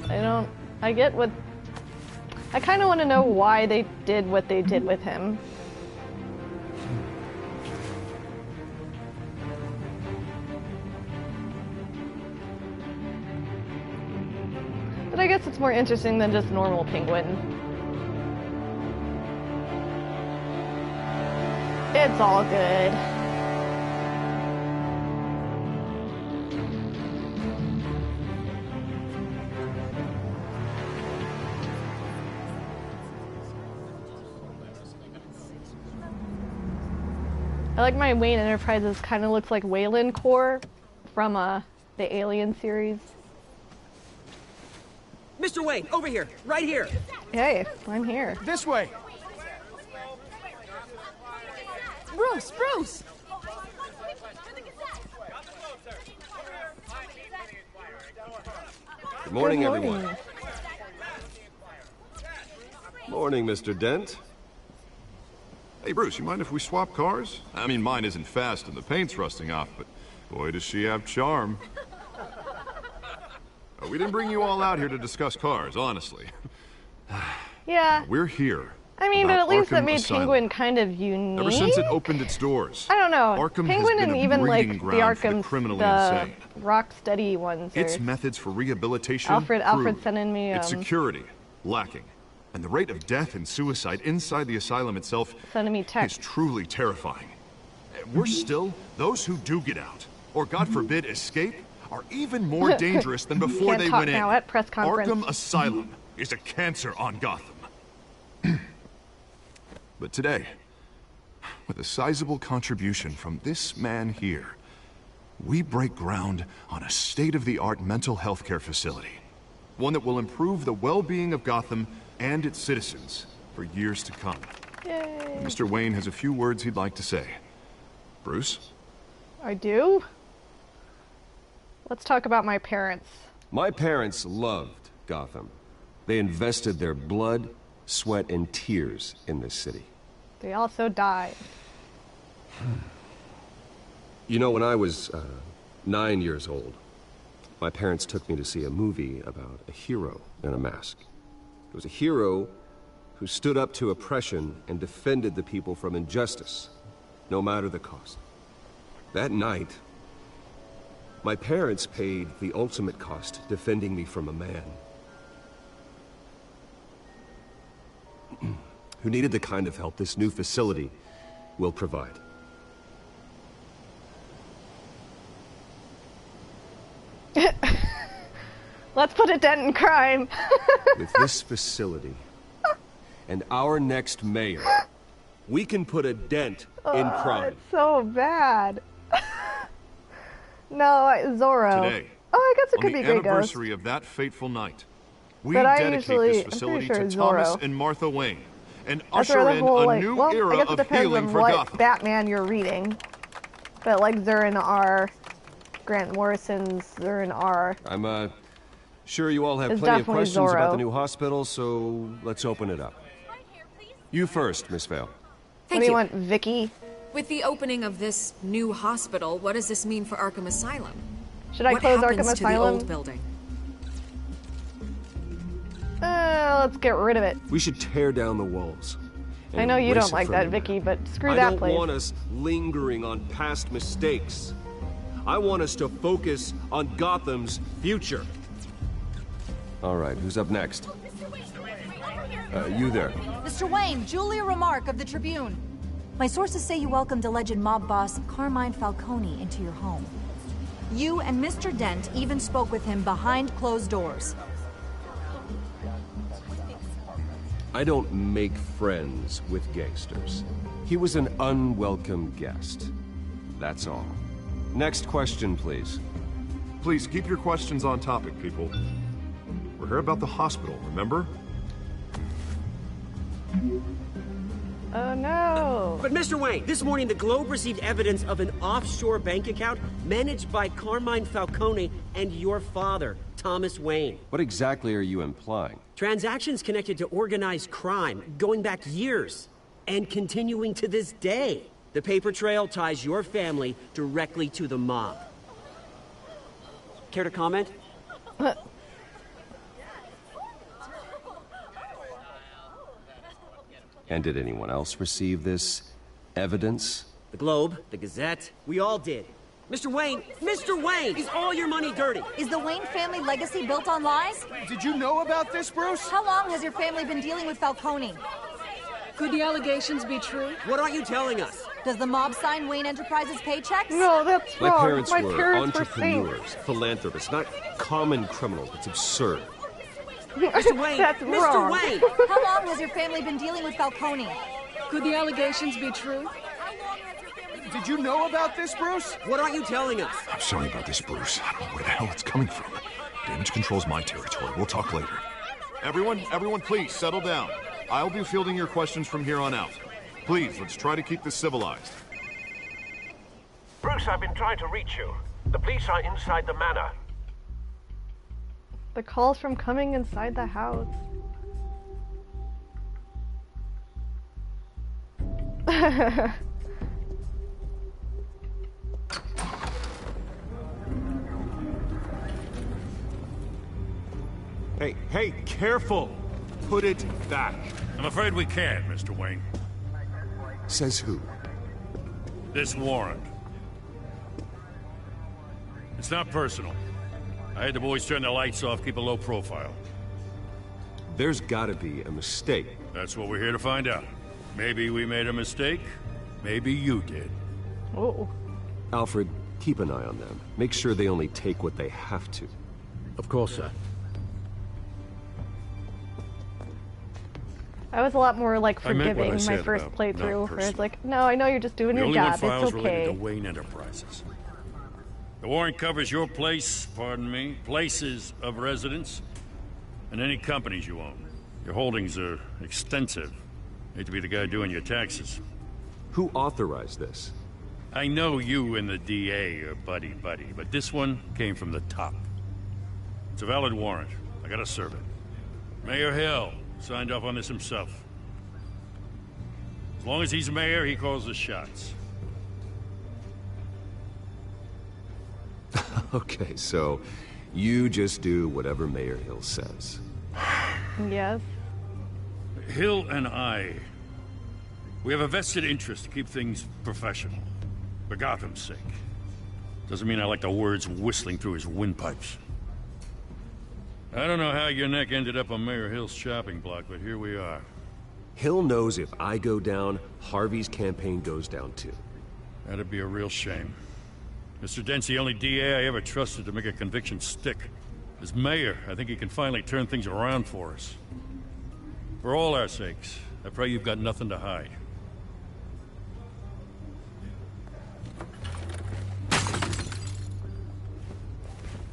I get what... I kind of want to know why they did what they did with him. But I guess it's more interesting than just normal Penguin. It's all good. I like my Wayne Enterprises kind of looks like Wayland Corps from the Alien series. Mr. Wayne, over here, right here. Hey, I'm here. This way. Bruce! Good morning, Good morning. everyone. Morning, Mr. Dent. Hey, Bruce, you mind if we swap cars? I mean, mine isn't fast and the paint's rusting off, but boy, does she have charm. We didn't bring you all out here to discuss cars, honestly. Yeah. We're here. I mean, but about at least that Arkham made Asylum. Penguin kind of unique. Ever since it opened its doors, I don't know. Arkham Penguin has been and a even like breeding the ground for Arkham, the criminally the insane. Rocksteady ones. Its Are... methods for rehabilitation, Alfred crude. sending me. Its security, lacking. And the rate of death and suicide inside the asylum itself sending me text. is truly terrifying. Worse still, those who do get out, or God forbid escape, are even more dangerous than before Can't they talk went in. now at press conference. Arkham Asylum is a cancer on Gotham. But today, with a sizable contribution from this man here, we break ground on a state-of-the-art mental health care facility. One that will improve the well-being of Gotham and its citizens for years to come. Yay. Mr. Wayne has a few words he'd like to say. Bruce? I do? Let's talk about my parents. My parents loved Gotham. They invested their blood, sweat, and tears in this city. They also died. You know, when I was 9 years old, my parents took me to see a movie about a hero in a mask. It was a hero who stood up to oppression and defended the people from injustice, no matter the cost. That night, my parents paid the ultimate cost defending me from a man who needed the kind of help this new facility will provide. Let's put a dent in crime. With this facility and our next mayor, we can put a dent in crime. It's so bad. No, Zorro. Today, Oh, I guess it on could the be Grey Ghost. anniversary of that fateful night, We But I dedicate usually, this I'm facility pretty sure to Thomas Zorro. and Martha Wayne and That's usher where the in whole, a like, new well, I era guess it of depends healing on for what Gotham. Batman you're reading. But like Zurin R, Grant Morrison's Zurin R. I'm sure you all have It's plenty of definitely questions about Zorro. the new hospital, so let's open it up. You first, Miss Vale. What do you want, Vicky? With the opening of this new hospital, what does this mean for Arkham Asylum? Should I what close happens Arkham to the Asylum? old building? Let's get rid of it. We should tear down the walls. I know you don't like that, Vicky, but screw that place. I don't want us lingering on past mistakes. I want us to focus on Gotham's future. All right, who's up next? You there. Mr. Wayne, Julia Remark of the Tribune. My sources say you welcomed alleged mob boss Carmine Falcone into your home. You and Mr. Dent even spoke with him behind closed doors. I don't make friends with gangsters. He was an unwelcome guest. That's all. Next question, please. Please keep your questions on topic, people. We're here about the hospital, remember? Oh no! But Mr. Wayne, this morning the Globe received evidence of an offshore bank account managed by Carmine Falcone and your father, Thomas Wayne. What exactly are you implying? Transactions connected to organized crime, going back years, and continuing to this day. The paper trail ties your family directly to the mob. Care to comment? And did anyone else receive this evidence? The Globe, the Gazette, we all did. Mr. Wayne, is all your money dirty? Is the Wayne family legacy built on lies? Did you know about this, Bruce? How long has your family been dealing with Falcone? Could the allegations be true? What aren't you telling us? Does the mob sign Wayne Enterprises paychecks? No, that's My wrong. parents My were parents entrepreneurs, philanthropists, not common criminals. It's absurd. Mr. Wayne, That's Mr. wrong. Wayne! How long has your family been dealing with Falcone? Could the allegations be true? Did you know about this, Bruce? What aren't you telling us? I'm sorry about this, Bruce. I don't know where the hell it's coming from. Damage control's my territory. We'll talk later. Everyone, please settle down. I'll be fielding your questions from here on out. Please, let's try to keep this civilized. Bruce, I've been trying to reach you. The police are inside the manor. The calls from coming inside the house. Hey, careful! Put it back. I'm afraid we can't, Mr. Wayne. Says who? This warrant. It's not personal. I had the boys turn the lights off, keep a low profile. There's gotta be a mistake. That's what we're here to find out. Maybe we made a mistake. Maybe you did. Oh. Alfred, keep an eye on them. Make sure they only take what they have to. Of course, sir. I was a lot more like I meant what I forgiving my said first about playthrough, not where it's personal. like, no, I know you're just doing We your only want job. files It's related to okay. Wayne Enterprises. The warrant covers your place, places of residence, and any companies you own. Your holdings are extensive. Hate to be the guy doing your taxes. Who authorized this? I know you and the DA are buddy-buddy, but this one came from the top. It's a valid warrant. I gotta serve it. Mayor Hill signed off on this himself. As long as he's mayor, he calls the shots. Okay, so you just do whatever Mayor Hill says. Yes. Hill and I, we have a vested interest to keep things professional. For Gotham's sake. Doesn't mean I like the words whistling through his windpipes. I don't know how your neck ended up on Mayor Hill's shopping block, but here we are. Hill knows if I go down, Harvey's campaign goes down too. That'd be a real shame. Mr. Dent's the only DA I ever trusted to make a conviction stick. As mayor, I think he can finally turn things around for us. For all our sakes, I pray you've got nothing to hide.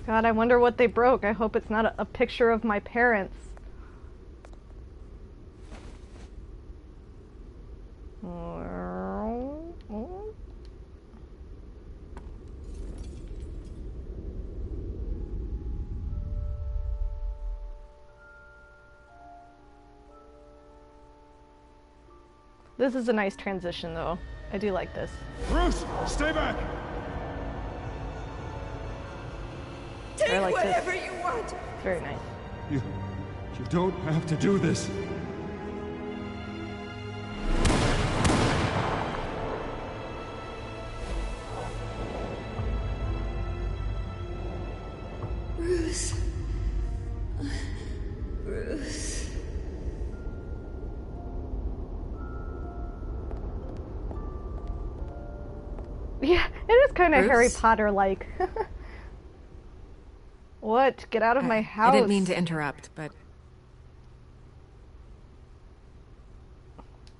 God, I wonder what they broke. I hope it's not a picture of my parents. This is a nice transition, though. I do like this. Bruce, stay back! Take like whatever this. you want. It's very nice. You don't have to do this. Bruce. Bruce. Yeah, it is kind of Bruce? Harry Potter-like. What? Get out of my house. I didn't mean to interrupt, but...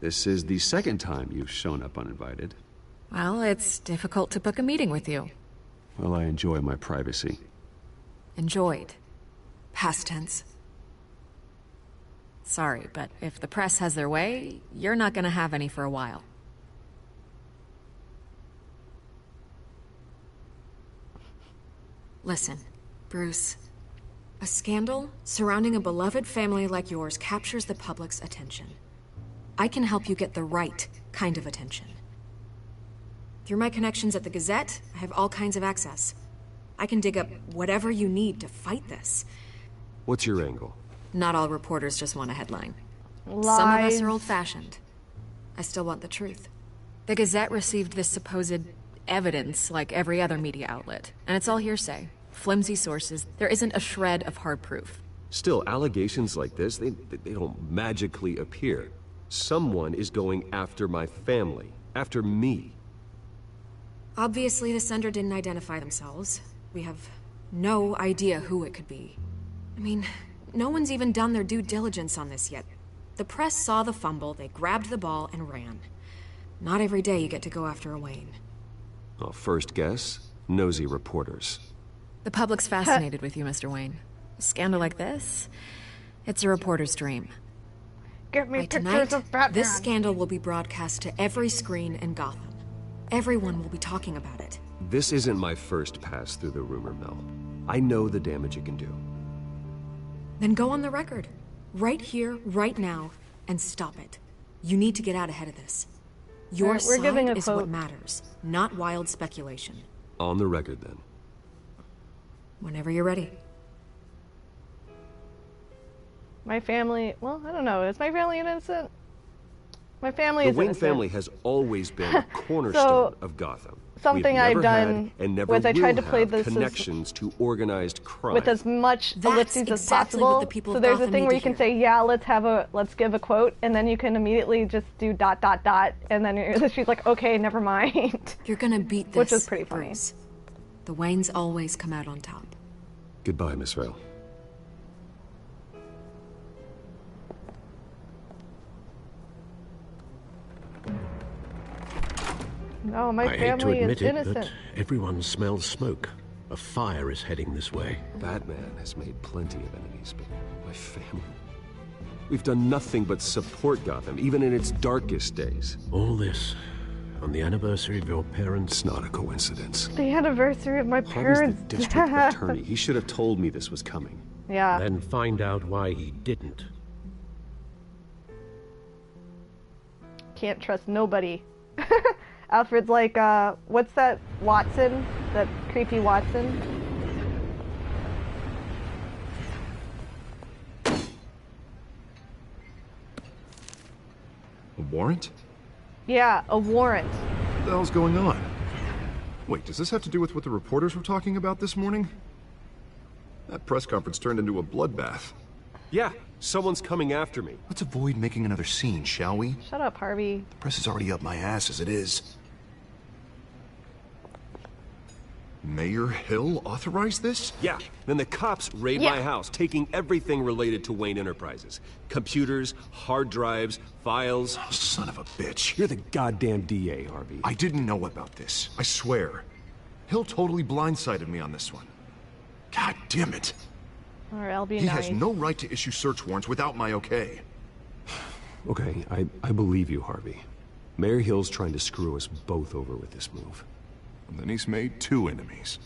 This is the second time you've shown up uninvited. Well, it's difficult to book a meeting with you. Well, I enjoy my privacy. Enjoyed. Past tense. Sorry, but if the press has their way, you're not gonna have any for a while. Listen, Bruce. A scandal surrounding a beloved family like yours captures the public's attention. I can help you get the right kind of attention. Through my connections at the Gazette, I have all kinds of access. I can dig up whatever you need to fight this. What's your angle? Not all reporters just want a headline. Lies. Some of us are old-fashioned. I still want the truth. The Gazette received this supposed evidence like every other media outlet, and it's all hearsay. Flimsy sources. There isn't a shred of hard proof. Still, allegations like this, they don't magically appear. Someone is going after my family, after me. Obviously, the sender didn't identify themselves. We have no idea who it could be. I mean, no one's even done their due diligence on this yet. The press saw the fumble, they grabbed the ball and ran. Not every day you get to go after a Wayne. Well, first guess, nosy reporters. The public's fascinated with you, Mr. Wayne. A scandal like this, it's a reporter's dream. Get me By pictures tonight, of Batman. this scandal will be broadcast to every screen in Gotham. Everyone will be talking about it. This isn't my first pass through the rumor mill. I know the damage it can do. Then go on the record. Right here, right now, and stop it. You need to get out ahead of this. Your Alright, we're giving side a is quote. what matters, not wild speculation. On the record, then. Whenever you're ready. My family, well, I don't know. Is my family innocent? My family The is Wayne innocent. family has always been a cornerstone of Gotham. Something We've I've never done had and never was I will tried to play have this as- connections to organized crime. with as much That's ellipses as exactly possible. what the people So of there's a Gotham thing need where to you can hear. say, yeah, let's give a quote, and then you can immediately just do ... and then she's like, okay, never mind. You're gonna beat this, Which is pretty funny. Bruce. The Waynes always come out on top. Goodbye, Miss Vale. No, my I hate to family admit is it, innocent. but everyone smells smoke. A fire is heading this way. Batman has made plenty of enemies, but my family... We've done nothing but support Gotham, even in its darkest days. All this on the anniversary of your parents. It's not a coincidence. The anniversary of my Harvey's parents' the district death. attorney. He should have told me this was coming. Yeah. Then find out why he didn't. Can't trust nobody. Alfred's like, what's that Watson? That creepy Watson? A warrant? Yeah, a warrant. What the hell's going on? Wait, does this have to do with what the reporters were talking about this morning? That press conference turned into a bloodbath. Yeah, someone's coming after me. Let's avoid making another scene, shall we? Shut up, Harvey. The press is already up my ass as it is. Mayor Hill authorized this? Yeah, then the cops raid my house, taking everything related to Wayne Enterprises. Computers, hard drives, files. Oh, son of a bitch. You're the goddamn DA, Harvey. I didn't know about this. I swear. Hill totally blindsided me on this one. God damn it. Alright, I'll be He nice. has no right to issue search warrants without my okay. Okay, I believe you, Harvey. Mayor Hill's trying to screw us both over with this move. And then he's made 2 enemies.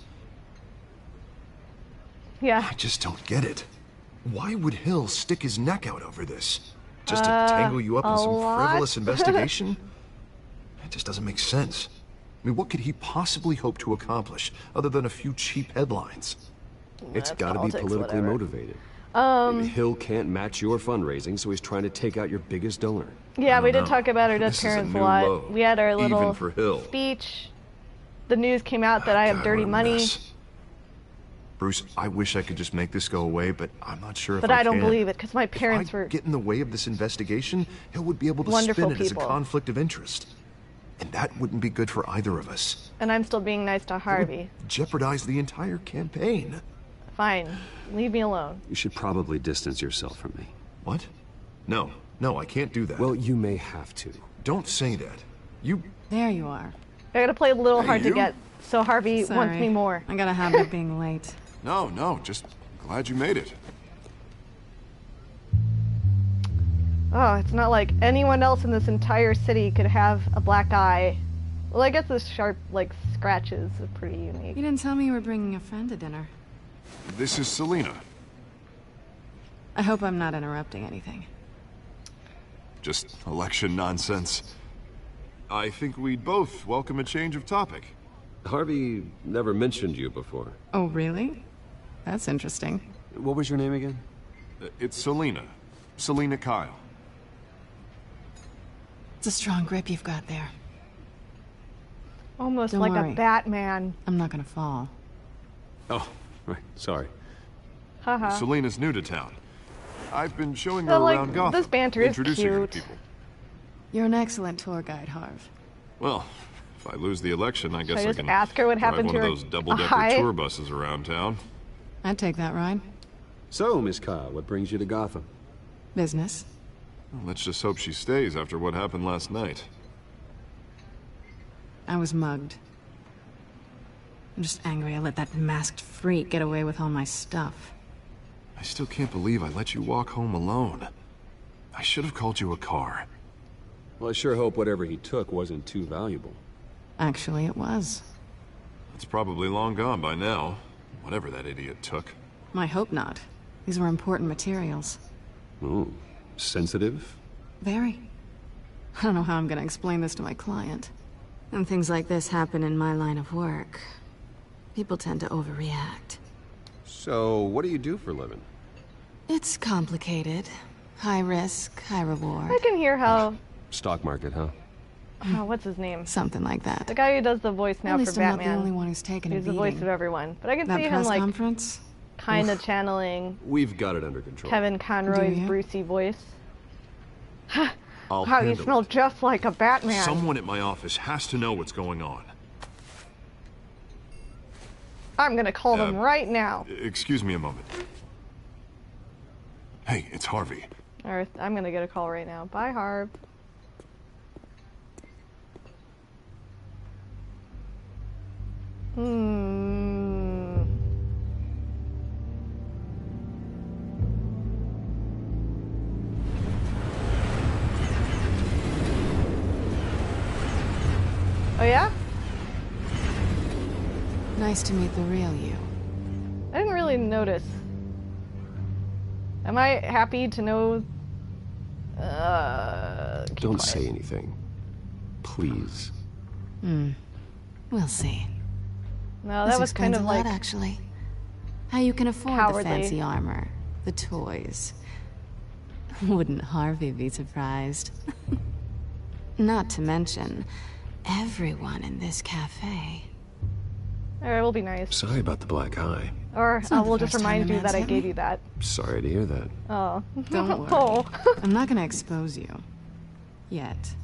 Yeah. I just don't get it. Why would Hill stick his neck out over this? Just to tangle you up in some frivolous investigation? It just doesn't make sense. I mean, what could he possibly hope to accomplish other than a few cheap headlines? It's got to be politically motivated. Hill can't match your fundraising, so he's trying to take out your biggest donor. Yeah, we did talk about our dead parents a lot. low, We had our little even for Hill. speech. The news came out that I have dirty money. Bruce, I wish I could just make this go away, but I'm not sure if But I don't believe it, because my parents if I were get in the way of this investigation, Hill would be able to wonderful spin it as a people. conflict of interest. And that wouldn't be good for either of us. And I'm still being nice to Harvey. Jeopardize the entire campaign. Fine. Leave me alone. You should probably distance yourself from me. What? No, I can't do that. Well, you may have to. Don't say that. You... There you are. I gotta play a little Hey, hard to you. get, so Harvey Sorry. wants me more. I got a habit of being late. No, just glad you made it. Oh, it's not like anyone else in this entire city could have a black eye. Well, I guess the sharp, like, scratches are pretty unique. You didn't tell me you were bringing a friend to dinner. This is Selina. I hope I'm not interrupting anything. Just election nonsense. I think we'd both welcome a change of topic. Harvey never mentioned you before. Oh, really? That's interesting. What was your name again? It's Selina. Selina Kyle. It's a strong grip you've got there. Almost Don't like worry. a Batman. I'm not gonna fall. Oh, right. Sorry. Haha. Selina's new to town. I've been showing her So, like, around Gotham, this banter is introducing her cute. to people. You're an excellent tour guide, Harv. Well, if I lose the election, I guess I I just can ask her what drive happened one to of her those double-decker eye? tour buses around town. I'd take that ride. So, Miss Kyle, what brings you to Gotham? Business. Well, let's just hope she stays after what happened last night. I was mugged. I'm just angry I let that masked freak get away with all my stuff. I still can't believe I let you walk home alone. I should have called you a car. Well, I sure hope whatever he took wasn't too valuable. Actually, it was. It's probably long gone by now, whatever that idiot took. I hope not. These were important materials. Ooh, sensitive? Very. I don't know how I'm gonna explain this to my client. When things like this happen in my line of work, people tend to overreact. So, what do you do for a living? It's complicated. High risk, high reward. I can hear how... Stock market, huh? Oh, what's his name? Something like that. The guy who does the voice now At for least I'm Batman. not the only one who's taken a He's the voice beating. of everyone. But I can That see him, press like, conference? kind of Oof. channeling We've got it under control. Kevin Conroy's Do you? Brucey voice. I'll How you handle smell it. just like a Batman. Someone at my office has to know what's going on. I'm gonna call them right now. Excuse me a moment. Hey, it's Harvey. Or I'm gonna get a call right now. Bye, Harv. Oh yeah? Nice to meet the real you. I didn't really notice. Am I happy to know? Don't say anything. Please. We'll see. No, This that was kind explains of a lot, like actually. How you can afford cowardly. the fancy armor, the toys. Wouldn't Harvey be surprised? Not to mention, everyone in this cafe. Alright, we'll be nice. Sorry about the black eye. Or It's not the we'll just first time remind a you man's that I hit gave me. you that. Sorry to hear that. Oh. Don't worry. Oh. I'm not gonna expose you. Yet.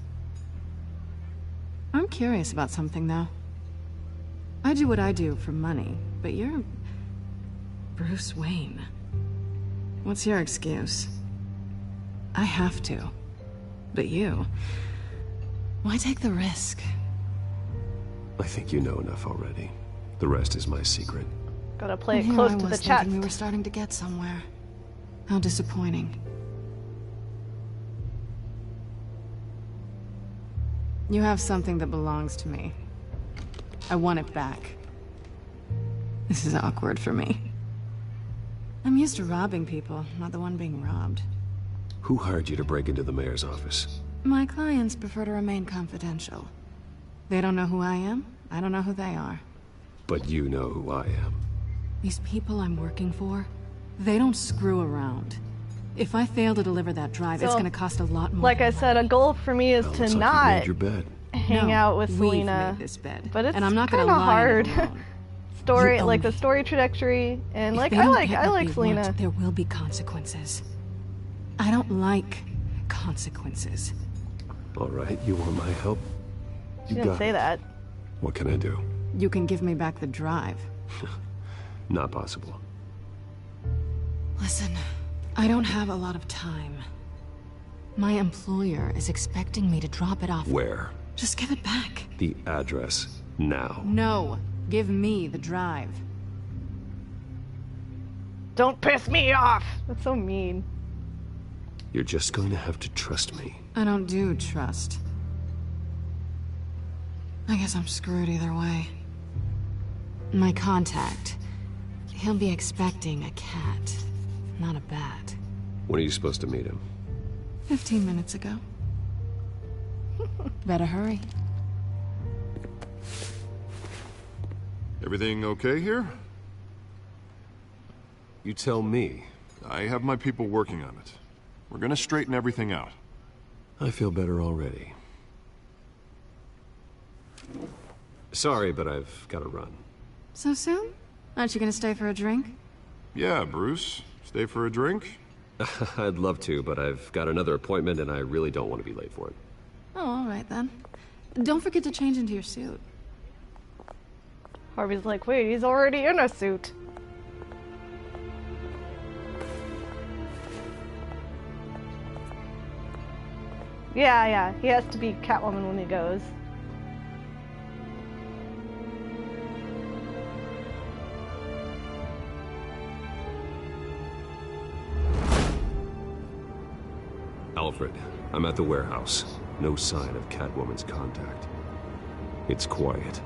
I'm curious about something, though. I do what I do for money, but you're... Bruce Wayne. What's your excuse? I have to. But you... Why take the risk? I think you know enough already. The rest is my secret. Gotta play it Here close I to the was chest. thinking we were starting to get somewhere. How disappointing. You have something that belongs to me. I want it back. This is awkward for me. I'm used to robbing people, not the one being robbed. Who hired you to break into the mayor's office? My clients prefer to remain confidential. They don't know who I am, I don't know who they are. But you know who I am. These people I'm working for, they don't screw around. If I fail to deliver that drive, it's So, gonna cost a lot more. Like I said, a goal for me is to not Made your bed. hang out with we've Selena. made this bed. But it's And I'm not gonna kind of lie hard. and alone. Story, You like own the story trajectory, and If like they I don't like get what they Selena. want, there will be consequences. I don't like consequences. All right, you want my help? She You didn't got say it. that. What can I do? You can give me back the drive. Not possible. Listen, I don't have a lot of time. My employer is expecting me to drop it off. Where? Just give it back. The address. Now. No, give me the drive. Don't piss me off. That's so mean. You're just going to have to trust me. I don't do trust. I guess I'm screwed either way. My contact. He'll be expecting a cat, not a bat. When are you supposed to meet him? 15 minutes ago. Better hurry. Everything okay here? You tell me. I have my people working on it. We're gonna straighten everything out. I feel better already. Sorry, but I've got to run. So soon? Aren't you gonna stay for a drink? Yeah, Bruce. Stay for a drink? I'd love to, but I've got another appointment and I really don't want to be late for it. Oh, all right then. Don't forget to change into your suit. Harvey's like, wait, he's already in a suit. Yeah, he has to be Catwoman when he goes. Alfred, I'm at the warehouse. No sign of Catwoman's contact. It's quiet.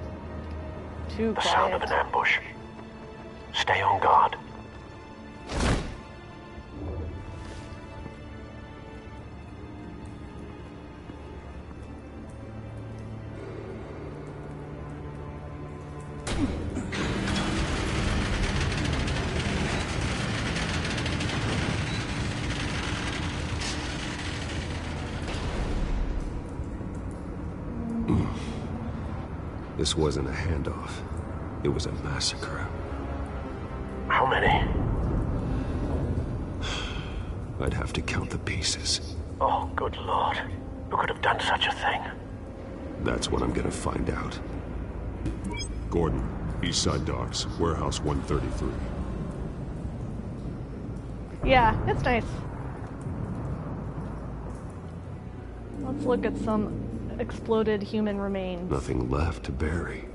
Too The sound of an ambush. Stay on guard. This wasn't a handoff. It was a massacre. How many? I'd have to count the pieces. Oh, good lord. Who could have done such a thing? That's what I'm gonna find out. Gordon, East Side Docks, Warehouse 133. Yeah, it's nice. Let's look at some exploded human remains. Nothing left to bury.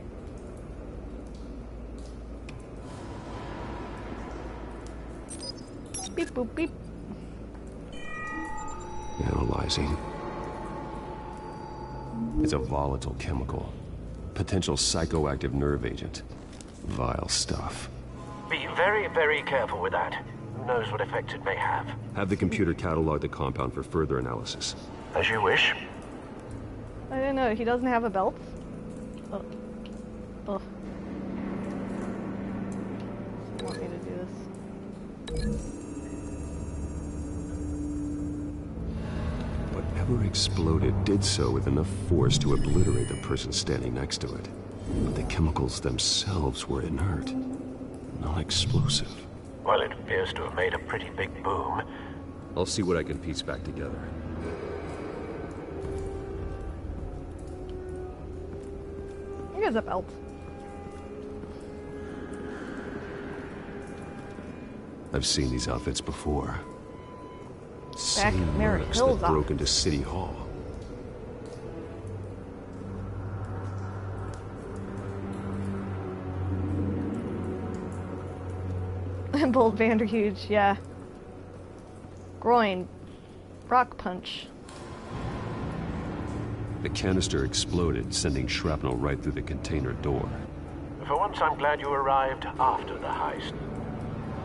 Beep boop beep. Analyzing. It's a volatile chemical. Potential psychoactive nerve agent. Vile stuff. Be very, very careful with that. Who knows what effect it may have. Have the computer catalog the compound for further analysis. As you wish. I didn't know, he doesn't have a belt? Oh. Oh. You want me to do this? Whatever exploded did so with enough force to obliterate the person standing next to it. But the chemicals themselves were inert, non-explosive. Well, it appears to have made a pretty big boom. I'll see what I can piece back together. Here's a belt. I've seen these outfits before. Back Same at Mary mercs Hill's that broke office. into City Hall. Bolt Vanderhuge, yeah. Groin. Rock punch. The canister exploded, sending shrapnel right through the container door. For once, I'm glad you arrived after the heist.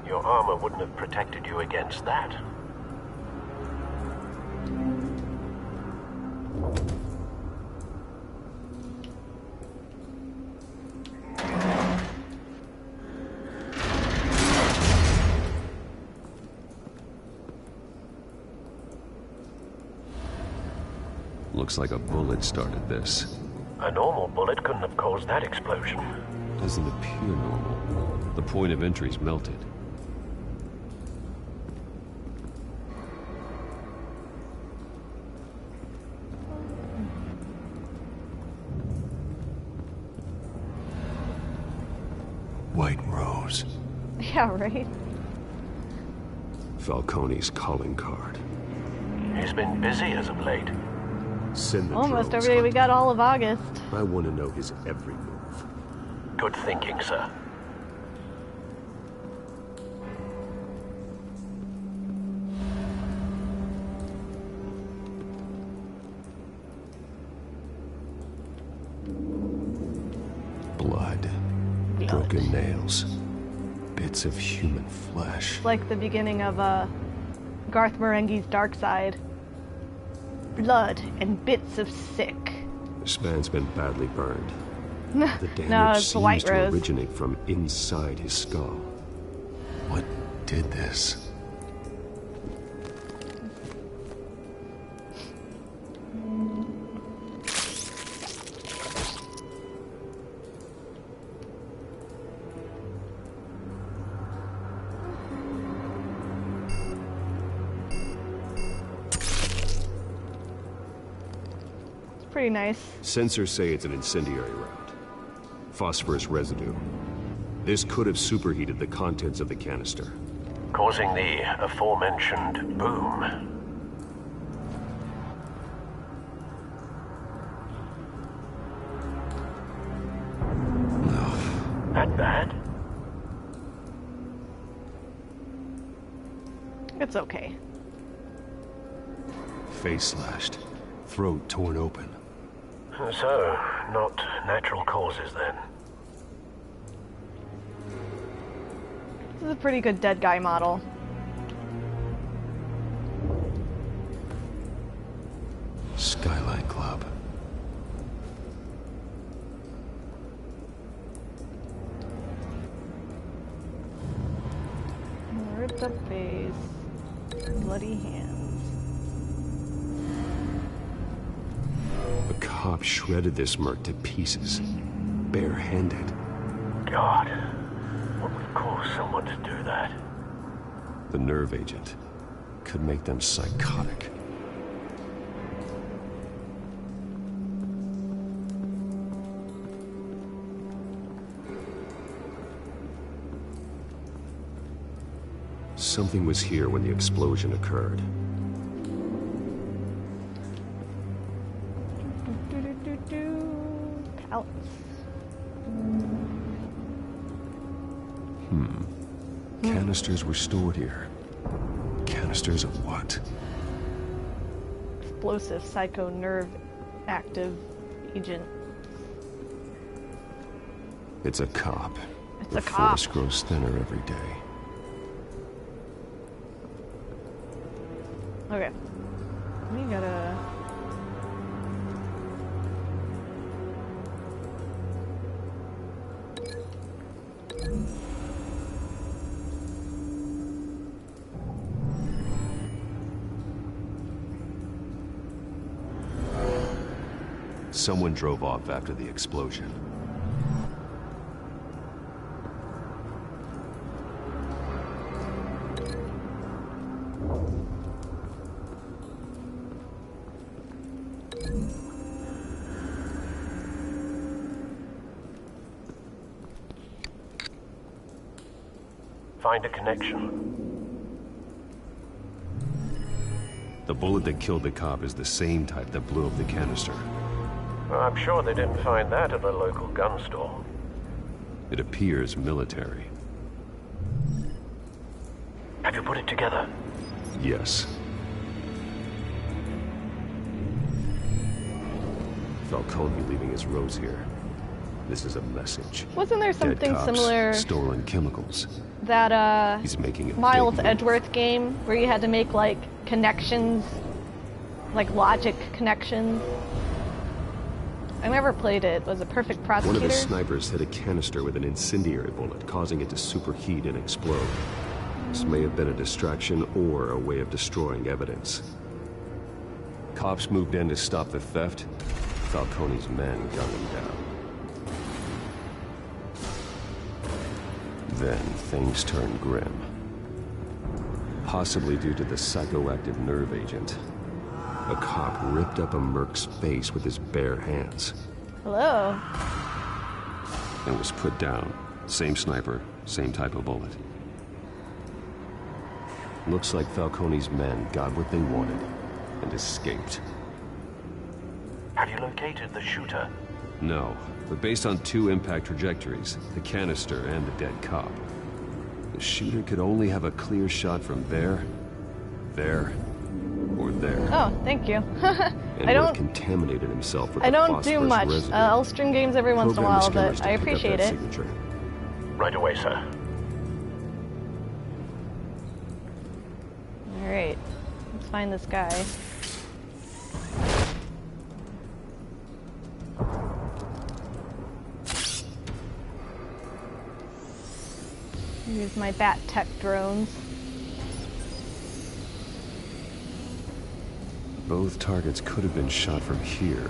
Your armor wouldn't have protected you against that. Looks like a bullet started this. A normal bullet couldn't have caused that explosion. Doesn't appear normal. The point of entry's melted. White Rose. Yeah, right? Falcone's calling card. He's been busy as of late. Send the Almost drones, every day we Hunt. got all of August. I want to know his every move. Good thinking, sir. Blood. Broken nails. Bits of human flesh. It's like the beginning of Garth Marenghi's Dark Side. Blood and bits of sick. This man's been badly burned. The damage No, it's the seems White to Rose. originate from inside his skull. What did this? Pretty nice. Sensors say it's an incendiary round. Phosphorus residue. This could have superheated the contents of the canister. Causing the aforementioned boom. That bad? It's okay. Face slashed. Throat torn open. So, not natural causes then. This is a pretty good dead guy model. Skyline Club. Ripped up face. Bloody hands. A cop shredded this merc to pieces. Barehanded. God. What would cause someone to do that? The nerve agent could make them psychotic. Something was here when the explosion occurred. Pallets. Canisters were stored here. Canisters of what? Explosive psycho nerve active agent. It's a cop. It's The a cop. force grows thinner every day. Okay. We gotta... Someone drove off after the explosion. Find a connection. The bullet that killed the cop is the same type that blew up the canister. I'm sure they didn't find that at a local gun store. It appears military. Have you put it together? Yes. Falcone leaving his rose here. This is a message. Wasn't there something Dead cops, similar stolen chemicals. that He's making a Miles big Edgeworth game where you had to make like connections, like logic connections? I never played it. Was a perfect One prosecutor? of his snipers hit a canister with an incendiary bullet, causing it to superheat and explode. This may have been a distraction or a way of destroying evidence. Cops moved in to stop the theft. Falcone's men gunned him down. Then things turned grim. Possibly due to the psychoactive nerve agent. A cop ripped up a merc's face with his bare hands. Hello. And was put down. Same sniper, same type of bullet. Looks like Falcone's men got what they wanted and escaped. Have you located the shooter? No, but based on 2 impact trajectories, the canister and the dead cop, the shooter could only have a clear shot from there, or there. Oh, thank you. And I would have don't. contaminated himself with I the don't do phosphorus much. residue. I'll stream games every once in a Program the while, skimmers but to I pick up appreciate that it. signature. Right away, sir. All right, let's find this guy. Use my bat tech drones. Both targets could have been shot from here,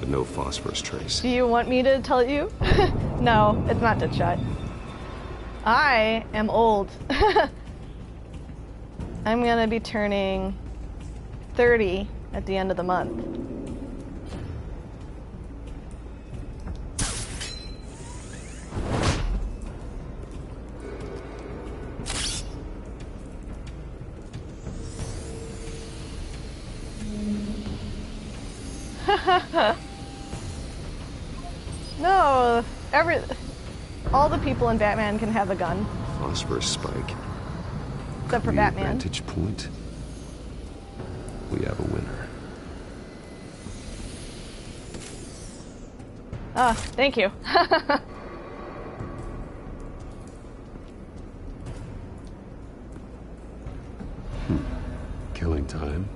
but no phosphorus trace. Do you want me to tell you? No, it's not Deadshot. I am old. I'm gonna be turning 30 at the end of the month. No, all the people in Batman can have a gun. Phosphorus spike. Except for Clear Batman. Vantage point. We have a winner. Ah, thank you. Killing time.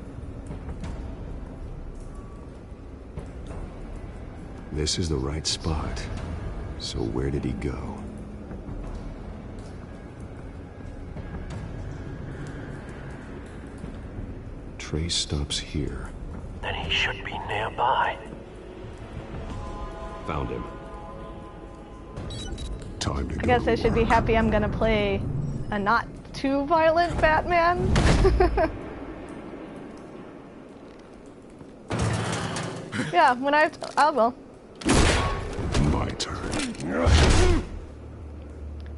This is the right spot. So where did he go? Trace stops here. Then he should be nearby. Found him. Time to I guess I should be happy I'm gonna play a not too violent Batman. Yeah, when I will. My turn.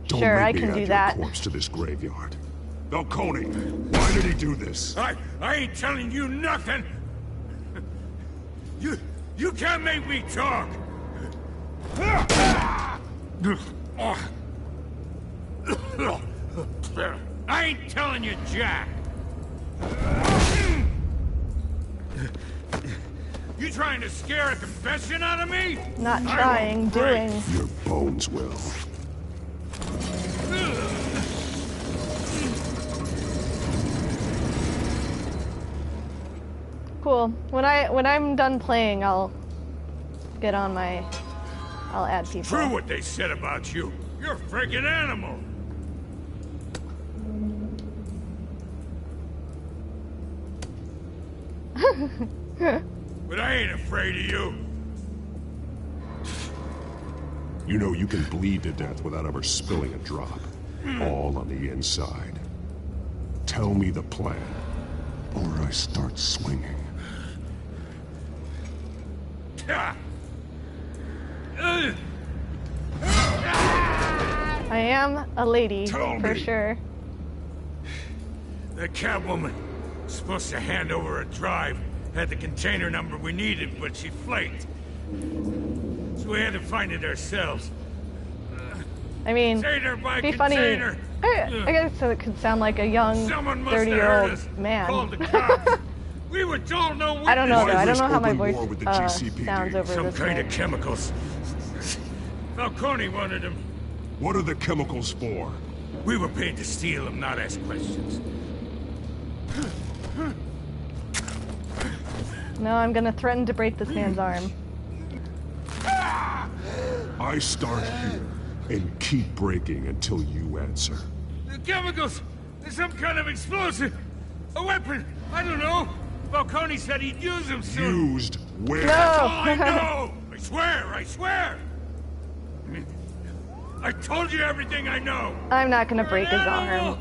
Don't Sure, make I me can add do your that. corpse to this graveyard. Falcone, why did he do this? I ain't telling you nothing. You can't make me talk. I ain't telling you, Jack. You trying to scare a confession out of me? Not trying, doing. Your bones will. Cool. When I'm done playing, I'll get on my. I'll add people. True what they said about you. You're a freaking animal. But I ain't afraid of you. You know you can bleed to death without ever spilling a drop. All on the inside. Tell me the plan, or I start swinging. I am a lady, for sure. The Catwoman was supposed to hand over a drive. Had the container number we needed, but she flaked. So we had to find it ourselves. I mean, Container by it'd be funny. container. I guess so it could sound like a young Someone must have heard us. 30-year-old man. Called the cops. We were told no witnesses. I don't know though. I don't know how my Open voice war with the sounds over Some this kind way. of chemicals. Falcone wanted them. What are the chemicals for? We were paid to steal them, not ask questions. No, I'm gonna threaten to break this man's arm. I start here and keep breaking until you answer. The chemicals! There's some kind of explosive! A weapon! I don't know! Falcone said he'd use them soon! Used where? That's all I know! I swear! I swear! I told you everything I know! I'm not gonna break his arm.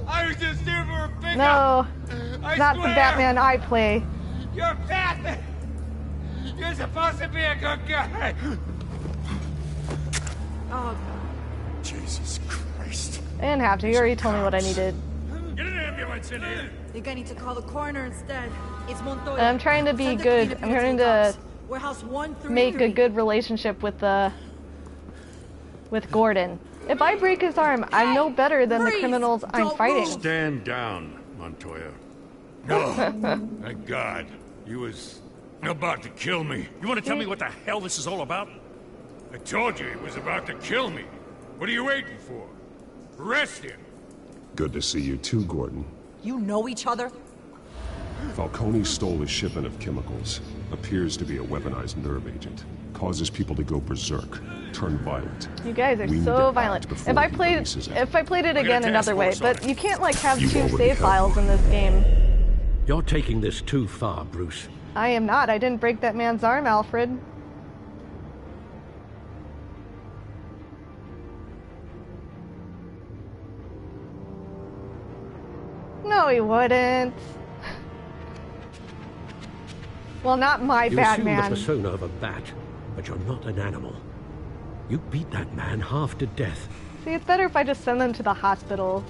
I was just here for a pickup! No, I not the swear. Batman I play. You're Batman! You're supposed to be a good guy! Oh, Jesus Christ. I didn't have to. You already told me what I needed. Get an ambulance in here! I think I need to call the coroner instead. It's Montoya. And I'm trying to be Send the good. cleanup I'm unit trying the to cops. Warehouse 133. make a good relationship with Gordon. If I break his arm, I'm no better than the criminals I'm fighting. Stand down, Montoya. No. Thank God. He was about to kill me. You want to tell me what the hell this is all about? I told you he was about to kill me. What are you waiting for? Arrest him. Good to see you too, Gordon. You know each other? Falcone stole a shipment of chemicals. Appears to be a weaponized nerve agent. Causes people to go berserk, turn violent. You guys are We need so to violent. act before If I he played releases it. it again another way, but you can't like have You've two already save had files one. in this game. You're taking this too far, Bruce. I am not. I didn't break that man's arm, Alfred. No, he wouldn't. Well, not my You Batman. assume the persona of a bat, but you're not an animal. You beat that man half to death. See, it's better if I just send them to the hospital.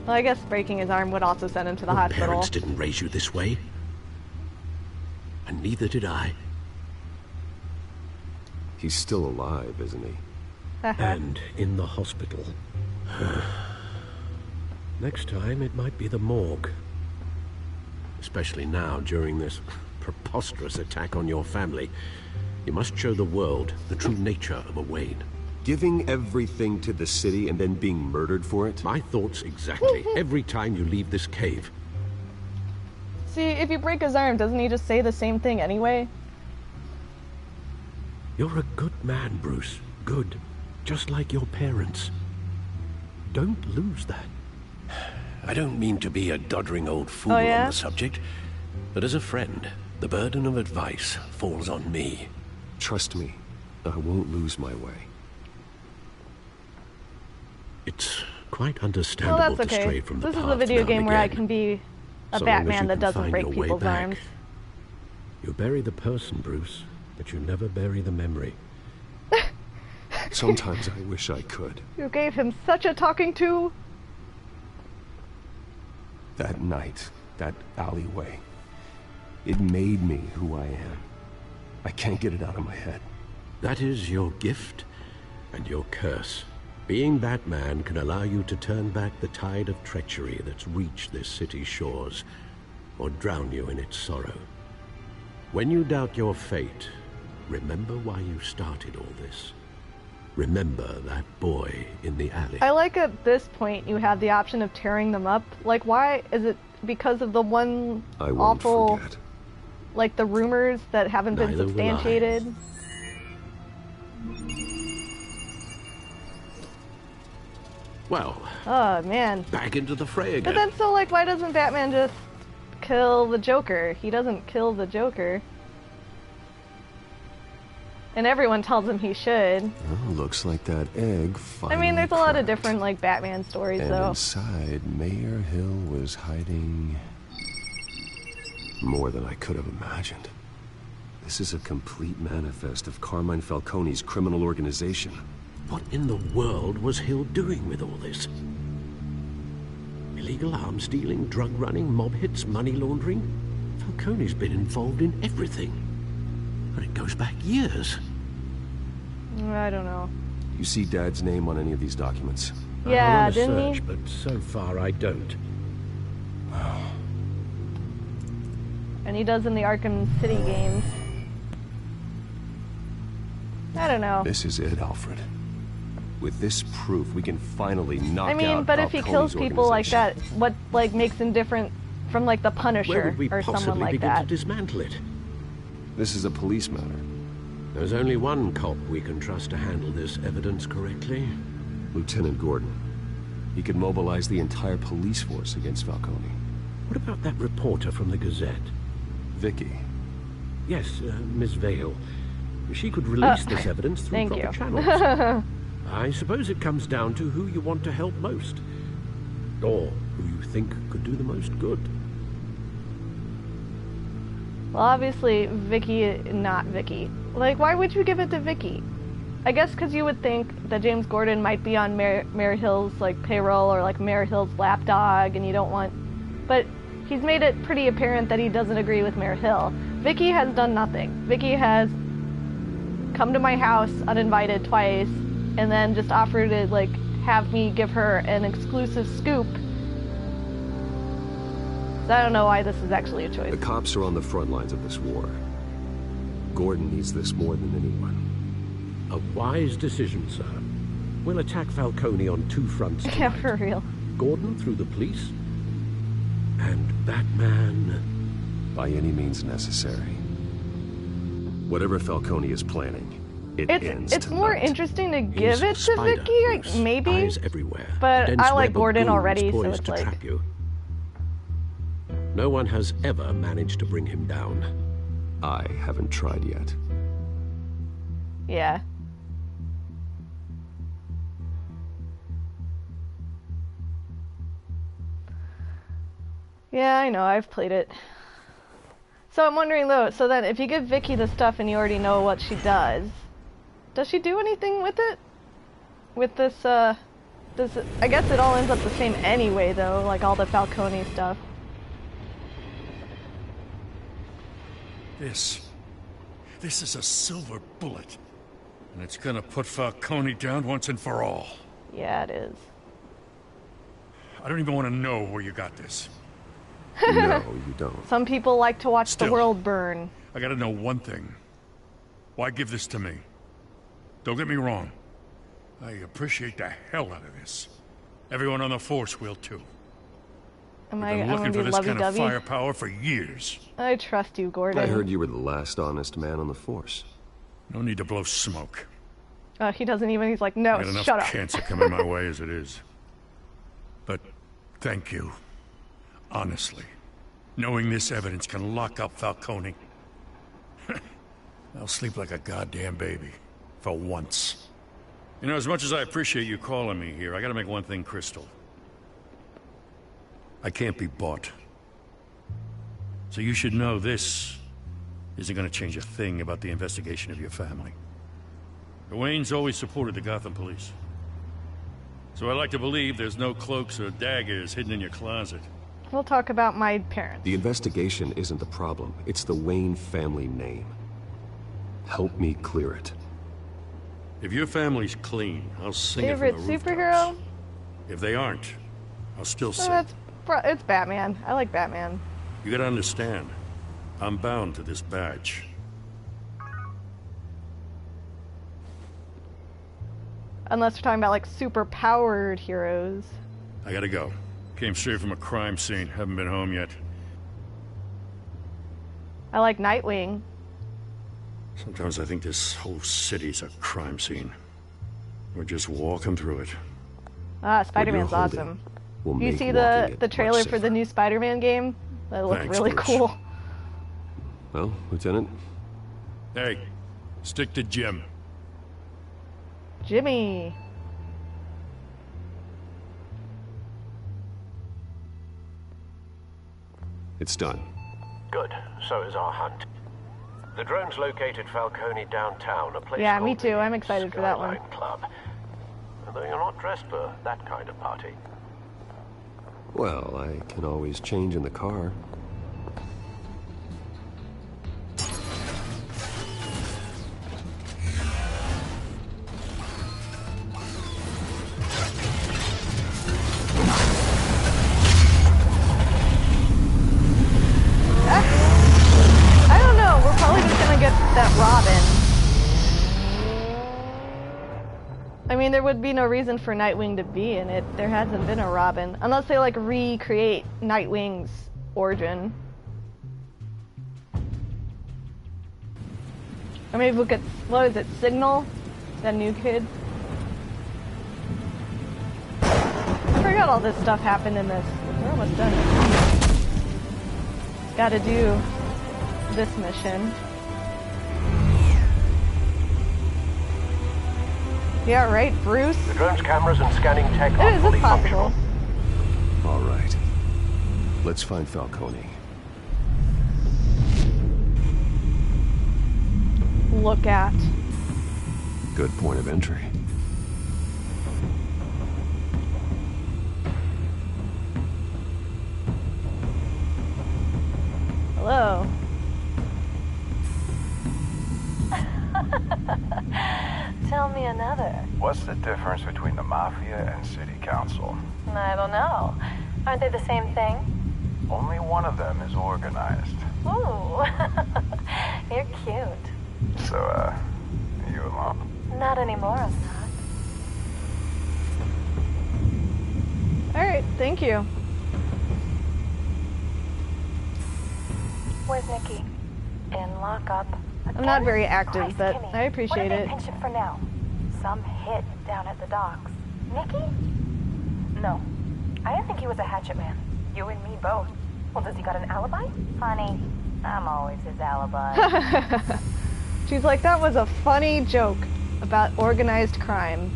Well, I guess breaking his arm would also send him to the Your hospital. parents didn't raise you this way. And neither did I. He's still alive, isn't he? And in the hospital. Next time, it might be the morgue. Especially now, during this preposterous attack on your family. You must show the world the true nature of a Wayne. Giving everything to the city and then being murdered for it? My thoughts exactly. Every time you leave this cave. See, if you break his arm, doesn't he just say the same thing anyway? You're a good man, Bruce. Good. Just like your parents. Don't lose that. I don't mean to be a doddering old fool Oh, yeah? on the subject, but as a friend, the burden of advice falls on me. Trust me, I won't lose my way. It's quite understandable Well, that's to okay. stray from the This is path a video now game and where I again. can be a So long as Batman you that can doesn't find break your way people's back. arms. You bury the person, Bruce, but you never bury the memory. Sometimes I wish I could. You gave him such a talking to. That night, that alleyway, it made me who I am. I can't get it out of my head. That is your gift and your curse. Being Batman can allow you to turn back the tide of treachery that's reached this city's shores, or drown you in its sorrow. When you doubt your fate, remember why you started all this. Remember that boy in the alley. I like at this point you have the option of tearing them up. Like, why is it because of the one I won't awful, forget. like the rumors that haven't been Neither will I. substantiated? Well, Oh man. back into the fray But again. then so like why doesn't Batman just kill the Joker? He doesn't kill the Joker. And everyone tells him he should. Well, looks like that egg I finally mean, there's a lot of cracked. different like Batman stories And though. inside, Mayor Hill was hiding more than I could have imagined. This is a complete manifest of Carmine Falcone's criminal organization. What in the world was Hill doing with all this? Illegal arms dealing, drug running, mob hits, money laundering? Falcone's been involved in everything. And it goes back years. I don't know. You see Dad's name on any of these documents? Yeah, I didn't he? search, but so far I don't. And he does in the Arkham City games. I don't know. This is it, Alfred. With this proof, we can finally knock out I mean, but if he kills people like that, what like makes him different from like the Where Punisher would we or someone possibly like begin that? to dismantle it? This is a police matter. There's only one cop we can trust to handle this evidence correctly. Lieutenant Gordon. He could mobilize the entire police force against Falcone. What about that reporter from the Gazette? Vicky. Yes, Miss Vale. She could release this evidence through Thank proper you. channels. I suppose it comes down to who you want to help most. Or who you think could do the most good. Well, obviously, Vicky, not Vicky. Like, why would you give it to Vicky? I guess because you would think that James Gordon might be on Mayor Hill's, like, payroll or, like, Mayor Hill's lapdog, and you don't want... But he's made it pretty apparent that he doesn't agree with Mayor Hill. Vicky has done nothing. Vicky has come to my house uninvited twice, and then just offered to, like, have me give her an exclusive scoop. So I don't know why this is actually a choice. The cops are on the front lines of this war. Gordon needs this more than anyone. A wise decision, sir. We'll attack Falcone on two fronts tonight. Yeah, for real. Gordon through the police, and Batman... By any means necessary. Whatever Falcone is planning, it ends It's more tonight. interesting to give He's it a to spider, Vicky, Bruce. maybe. Eyes everywhere. But A dense I like web of Gordon goons already, so poised it's to like... trap you. No one has ever managed to bring him down. I haven't tried yet. Yeah. Yeah, I know, I've played it. So I'm wondering though, so then if you give Vicky the stuff and you already know what she does she do anything with it? With this, I guess it all ends up the same anyway though, like all the Falcone stuff. This is a silver bullet. And it's gonna put Falcone down once and for all. Yeah, it is. I don't even want to know where you got this. No, you don't. Some people like to watch the Still. world burn. I gotta know one thing. Why give this to me? Don't get me wrong. I appreciate the hell out of this. Everyone on the force will too. Am I've been I looking gonna for be this kind of lovey-dovey? firepower for years. I trust you, Gordon. I heard you were the last honest man on the force. No need to blow smoke. He doesn't even, he's like, no, I got enough shut up. cancer coming my way as it is. But thank you. Honestly. Knowing this evidence can lock up Falcone. I'll sleep like a goddamn baby. For once. You know, as much as I appreciate you calling me here, I gotta make one thing crystal. I can't be bought. So you should know this isn't gonna change a thing about the investigation of your family. The Waynes always supported the Gotham police. So I like to believe there's no cloaks or daggers hidden in your closet. We'll talk about my parents. The investigation isn't the problem. It's the Wayne family name. Help me clear it. If your family's clean, I'll sing Favorite it from the rooftops. superhero? If they aren't, I'll still sing. It's Batman. I like Batman. You gotta understand, I'm bound to this badge. Unless we're talking about like super powered heroes. I gotta go. Came straight from a crime scene. Haven't been home yet. I like Nightwing. Sometimes I think this whole city's a crime scene. We're just walking through it. Spider-Man's holding awesome. will You make see walking the it trailer much for the safer. new Spider-Man game? That looks Thanks, really Bruce. cool. Well, Lieutenant, Hey, stick to Jim. Jimmy. it's done. Good. So is our hunt. The drones located Falcone downtown, a place Yeah, me called too. the I'm excited for that one. Skyline Club. Although you're not dressed for that kind of party. Well, I can always change in the car. I mean, there would be no reason for Nightwing to be in it. There hasn't been a Robin. Unless they, like, recreate Nightwing's origin. Or maybe look at, what is it, Signal? That new kid? I forgot all this stuff happened in this. We're almost done. Gotta do this mission. Yeah, right, Bruce? The drone's cameras and scanning tech are Is fully it possible? functional. All right. Let's find Falcone. Look at. Good point of entry. Hello. Tell me another. What's the difference between the Mafia and City Council? I don't know. Aren't they the same thing? Only one of them is organized. Ooh. You're cute. So, you alone? Not anymore, I'm not. Alright, thank you. Where's Nikki? In lockup. I'm not very active, but Kimmy, I appreciate what it. did they pinch him for now? Some hit down at the docks. Nikki? No. I didn't think he was a hatchet man. You and me both. Well, does he got an alibi? Honey, I'm always his alibi. She's like, that was a funny joke about organized crime.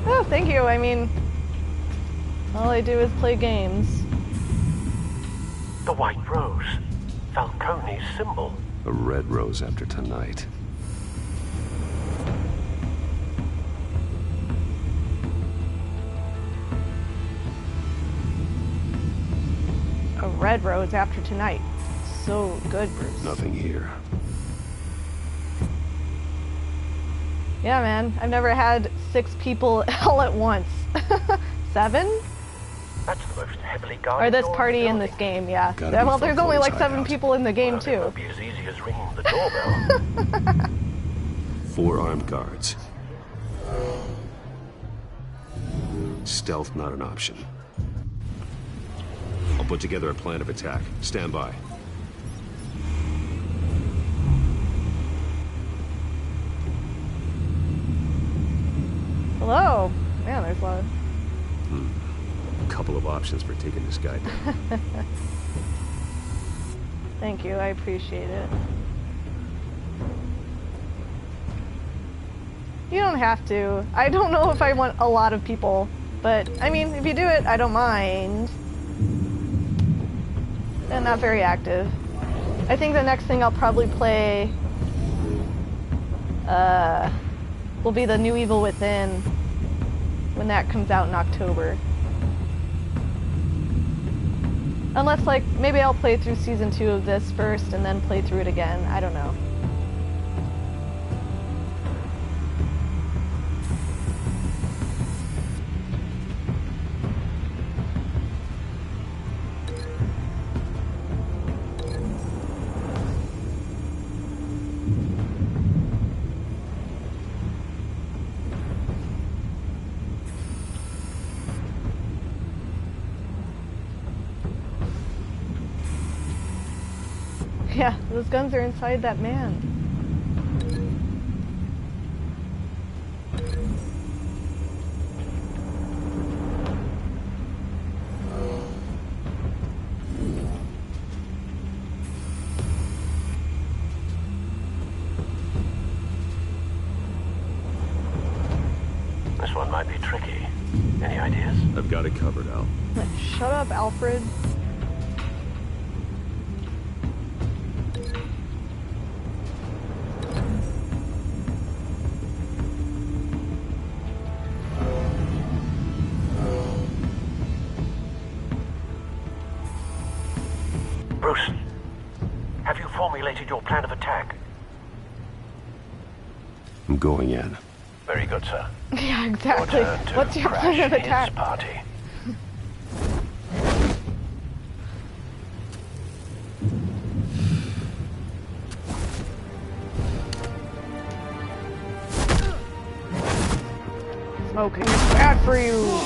Oh, thank you. I mean, all I do is play games. The White Rose. Falcone's symbol. A red rose after tonight. A red rose after tonight. So good, Bruce. Nothing here. Yeah, man. I've never had 6 people all at once. 7? That's the most heavily guarded Or this door party in the this game, yeah. Gotta be Well, there's only like Falcone's 7 hideout. people in the game, It too. won't be as easy as ringing the doorbell. 4 armed guards. Stealth not an option. I'll put together a plan of attack. Stand by. Hello. Man, there's a lot of... Couple of options for taking this guy down. Thank you, I appreciate it. You don't have to. I don't know if I want a lot of people, but I mean, if you do it, I don't mind. And not very active. I think the next thing I'll probably play will be the New Evil Within when that comes out in October. Unless, like, maybe I'll play through Season 2 of this first and then play through it again. I don't know. Yeah, those guns are inside that man. This one might be tricky. Any ideas? I've got it covered, Al. Shut up, Alfred. Bruce, have you formulated your plan of attack? I'm going in. Very good, sir. Yeah, exactly. Your turn to What's your crash plan of his attack? party. Smoking is bad for you.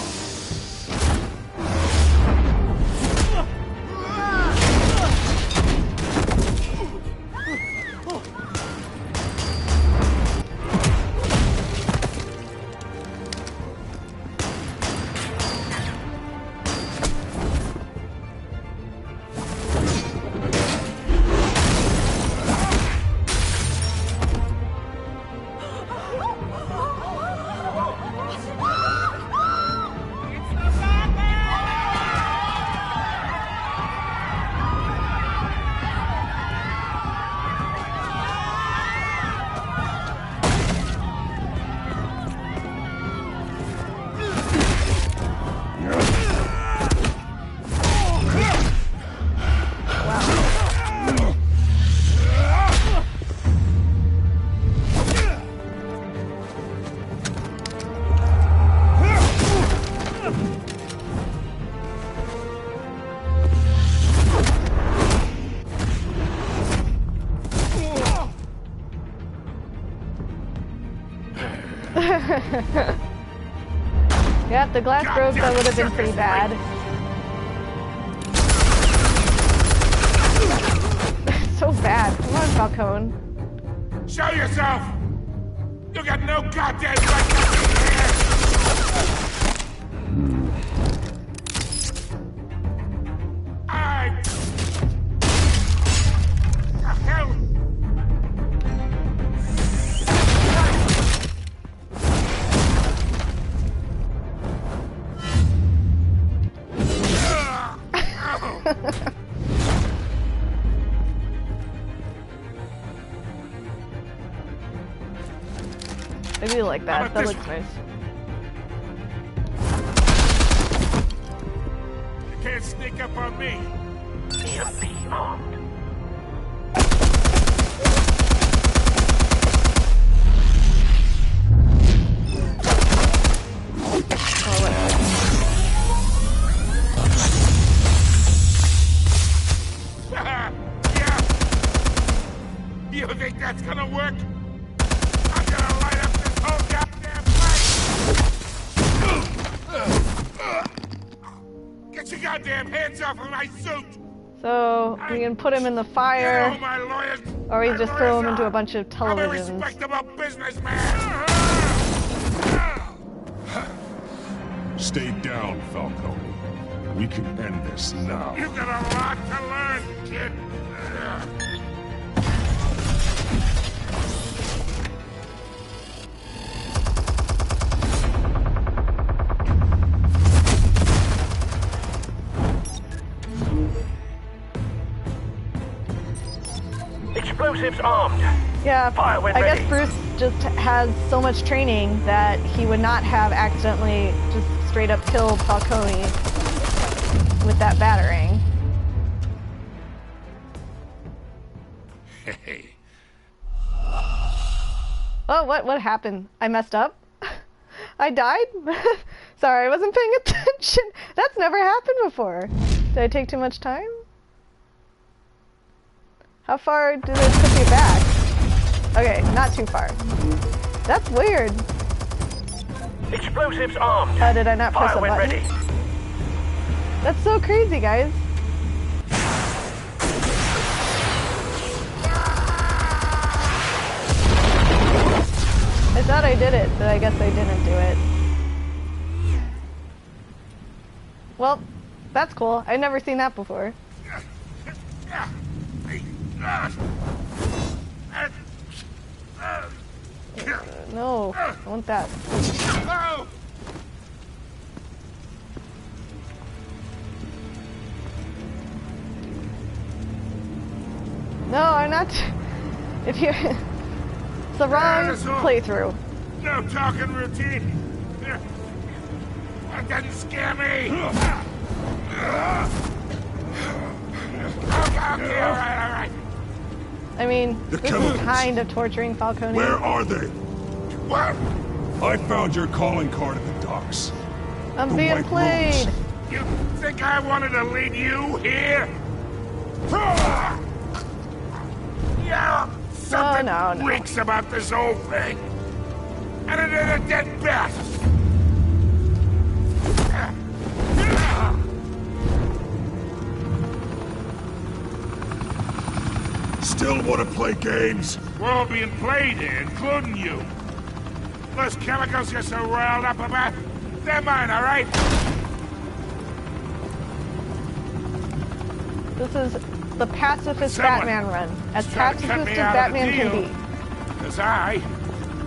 Yep, the glass broke, that would have been pretty bad. So bad. Come on, Falcone. Show yourself! You got no goddamn right to be here! The hell? I do like that. That looks nice. You can't sneak up on me. EMP armed. Yeah. You think that's gonna work? I'm gonna light up this whole goddamn place! Get your goddamn hands off of my suit! So, we can put him in the fire, You know, my lawyers, or we just throw him into a bunch of I'm a televisions. respectable businessman! Stay down, Falcone. We can end this now. You got a lot to learn, kid! Explosives armed. Yeah, Fire when I ready. guess Bruce just has so much training that he would not have accidentally just straight up killed Falcone with that battering. Hey. Oh, what happened? I messed up? I died? Sorry, I wasn't paying attention. That's never happened before. Did I take too much time? How far did it put me back? Okay, not too far. That's weird. Explosives armed. How did I not press Fire a when button? ready. That's so crazy, guys. I thought I did it, but I guess I didn't do it. Well, that's cool. I've never seen that before. No, I want that. No, I'm not. If you, it's the wrong playthrough. No talking routine. That doesn't scare me. Okay, all right. I mean, this is kind of torturing Falcone. Where are they? What? I found your calling card at the docks. I'm The being White played. Rose. You think I wanted to lead you here? Yeah, something No. reeks about this whole thing. And it is a dead bat. Still want to play games? We're all being played here, including you. Those chemicals you're so riled up about, they're mine, all right? This is the pacifist Batman run. As pacifist as Batman can be. Because I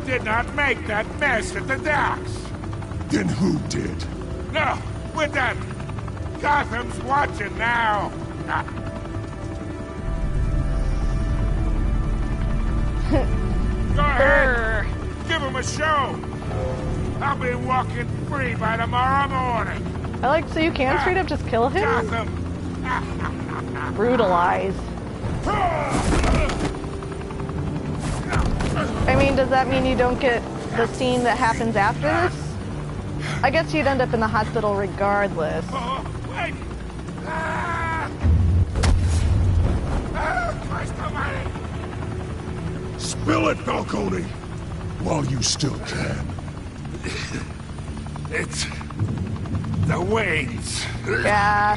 did not make that mess at the docks. Then who did? No, we're done. Gotham's watching now. Go ahead. Give him a show. I'll be walking free by tomorrow morning. I like, so you can straight up just kill him? Gotham. Brutalize. I mean, does that mean you don't get the scene that happens after this? I guess you'd end up in the hospital regardless. Oh, wait. Christ almighty. Spill it, Falcone, while you still can. It's the Waynes. Yeah,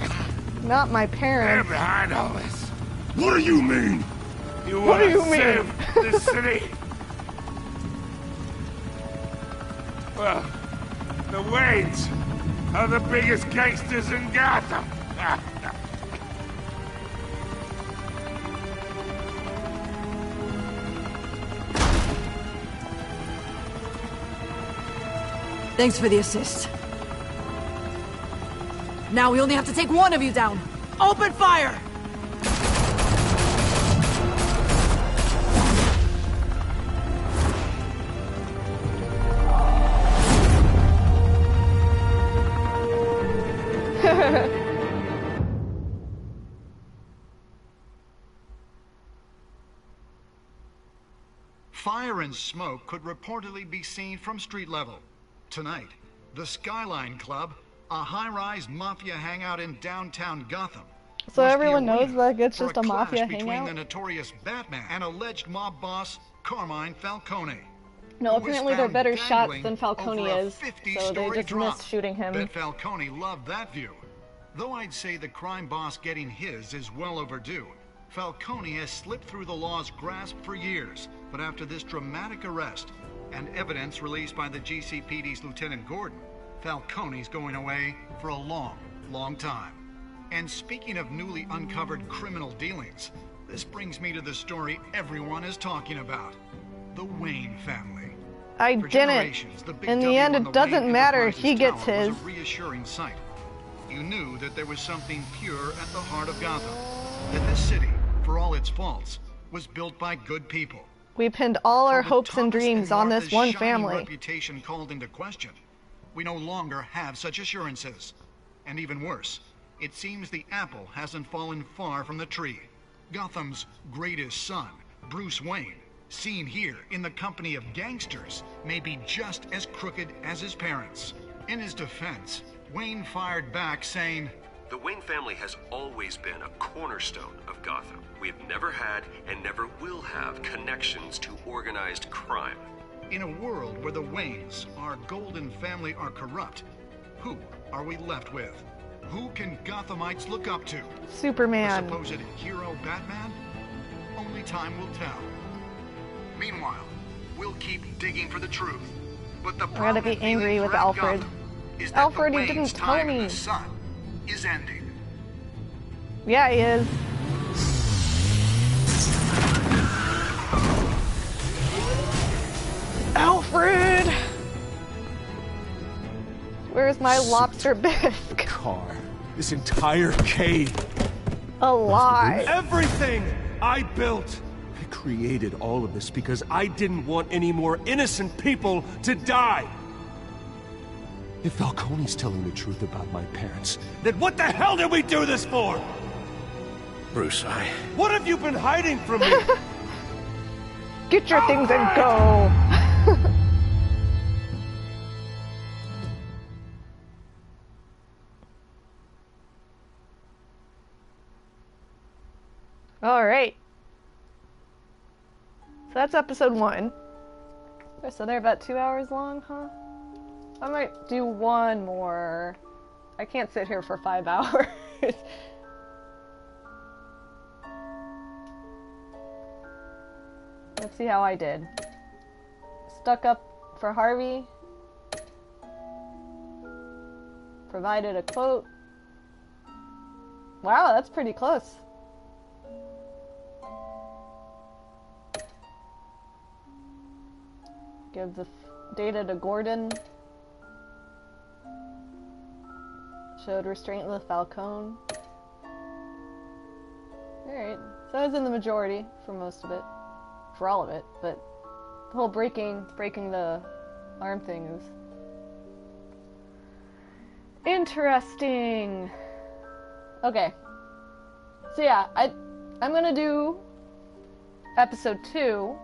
not my parents. They're behind all this. What do you mean? What do you mean? Save this city? Well, the Waynes are the biggest gangsters in Gotham. Thanks for the assist. Now we only have to take one of you down. Open fire! Fire and smoke could reportedly be seen from street level. Tonight, the Skyline Club, a high-rise mafia hangout in downtown Gotham. So everyone knows like it's just a mafia between hangout? the notorious Batman and alleged mob boss Carmine Falcone. No, apparently they're better shots than over Falcone a is, so they 50-story just drop. missed shooting him. Bet Falcone loved that view. Though I'd say the crime boss getting his is well overdue, Falcone has slipped through the law's grasp for years. But after this dramatic arrest, and evidence released by the GCPD's Lieutenant Gordon, Falcone's going away for a long, long time. And speaking of newly uncovered criminal dealings, this brings me to the story everyone is talking about. The Wayne family. I For didn't. generations, the big In the W end, on it the doesn't Wayne matter. Enterprises He gets Tower his. was a reassuring sight. You knew that there was something pure at the heart of Gotham. That this city, for all its faults, was built by good people. We pinned all our With hopes and Thomas dreams on this Martha's one shining family. reputation called into question, we no longer have such assurances. And even worse, it seems the apple hasn't fallen far from the tree. Gotham's greatest son, Bruce Wayne, seen here in the company of gangsters, may be just as crooked as his parents. In his defense, Wayne fired back saying, "The Wayne family has always been a cornerstone of Gotham. We have never had and never will have connections to organized crime." In a world where the Waynes, our golden family, are corrupt, who are we left with? Who can Gothamites look up to? Superman. The supposed hero Batman? Only time will tell. Meanwhile, we'll keep digging for the truth. But the I gotta be angry with Alfred. Alfred, you didn't tell me. The sun is ending. Yeah, he is. Alfred! Where's my lobster bisque? Car. This entire cave. A lie. Everything I built. I created all of this because I didn't want any more innocent people to die. If Falcone's telling the truth about my parents, then what the hell did we do this for? Bruce, What have you been hiding from me? Get your things and go. All right. So that's episode 1. So they're about 2 hours long, huh? I might do one more. I can't sit here for 5 hours. Let's see how I did. Stuck up for Harvey. Provided a quote. Wow, that's pretty close. Give the data to Gordon. Showed restraint with Falcone. Alright, so I was in the majority for most of it. For all of it, but the whole breaking the arm thing is interesting. Okay. So yeah, I'm gonna do episode 2.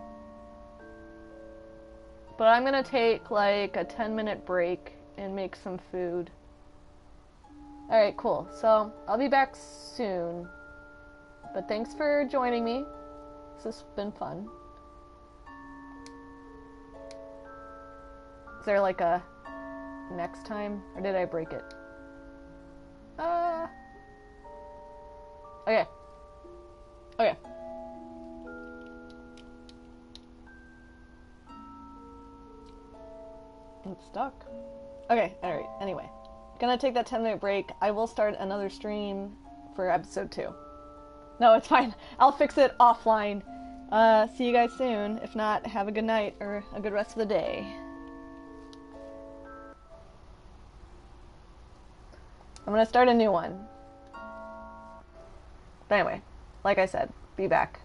But I'm gonna take like a 10-minute break and make some food. Alright, cool. So I'll be back soon. But thanks for joining me. This has been fun. Is there like a next time? Or did I break it? Okay. Okay. It's stuck. Okay, alright, anyway. Gonna take that 10-minute break. I will start another stream for episode 2. No, it's fine. I'll fix it offline. See you guys soon. If not, have a good night or a good rest of the day. I'm gonna start a new one. But anyway, like I said, be back.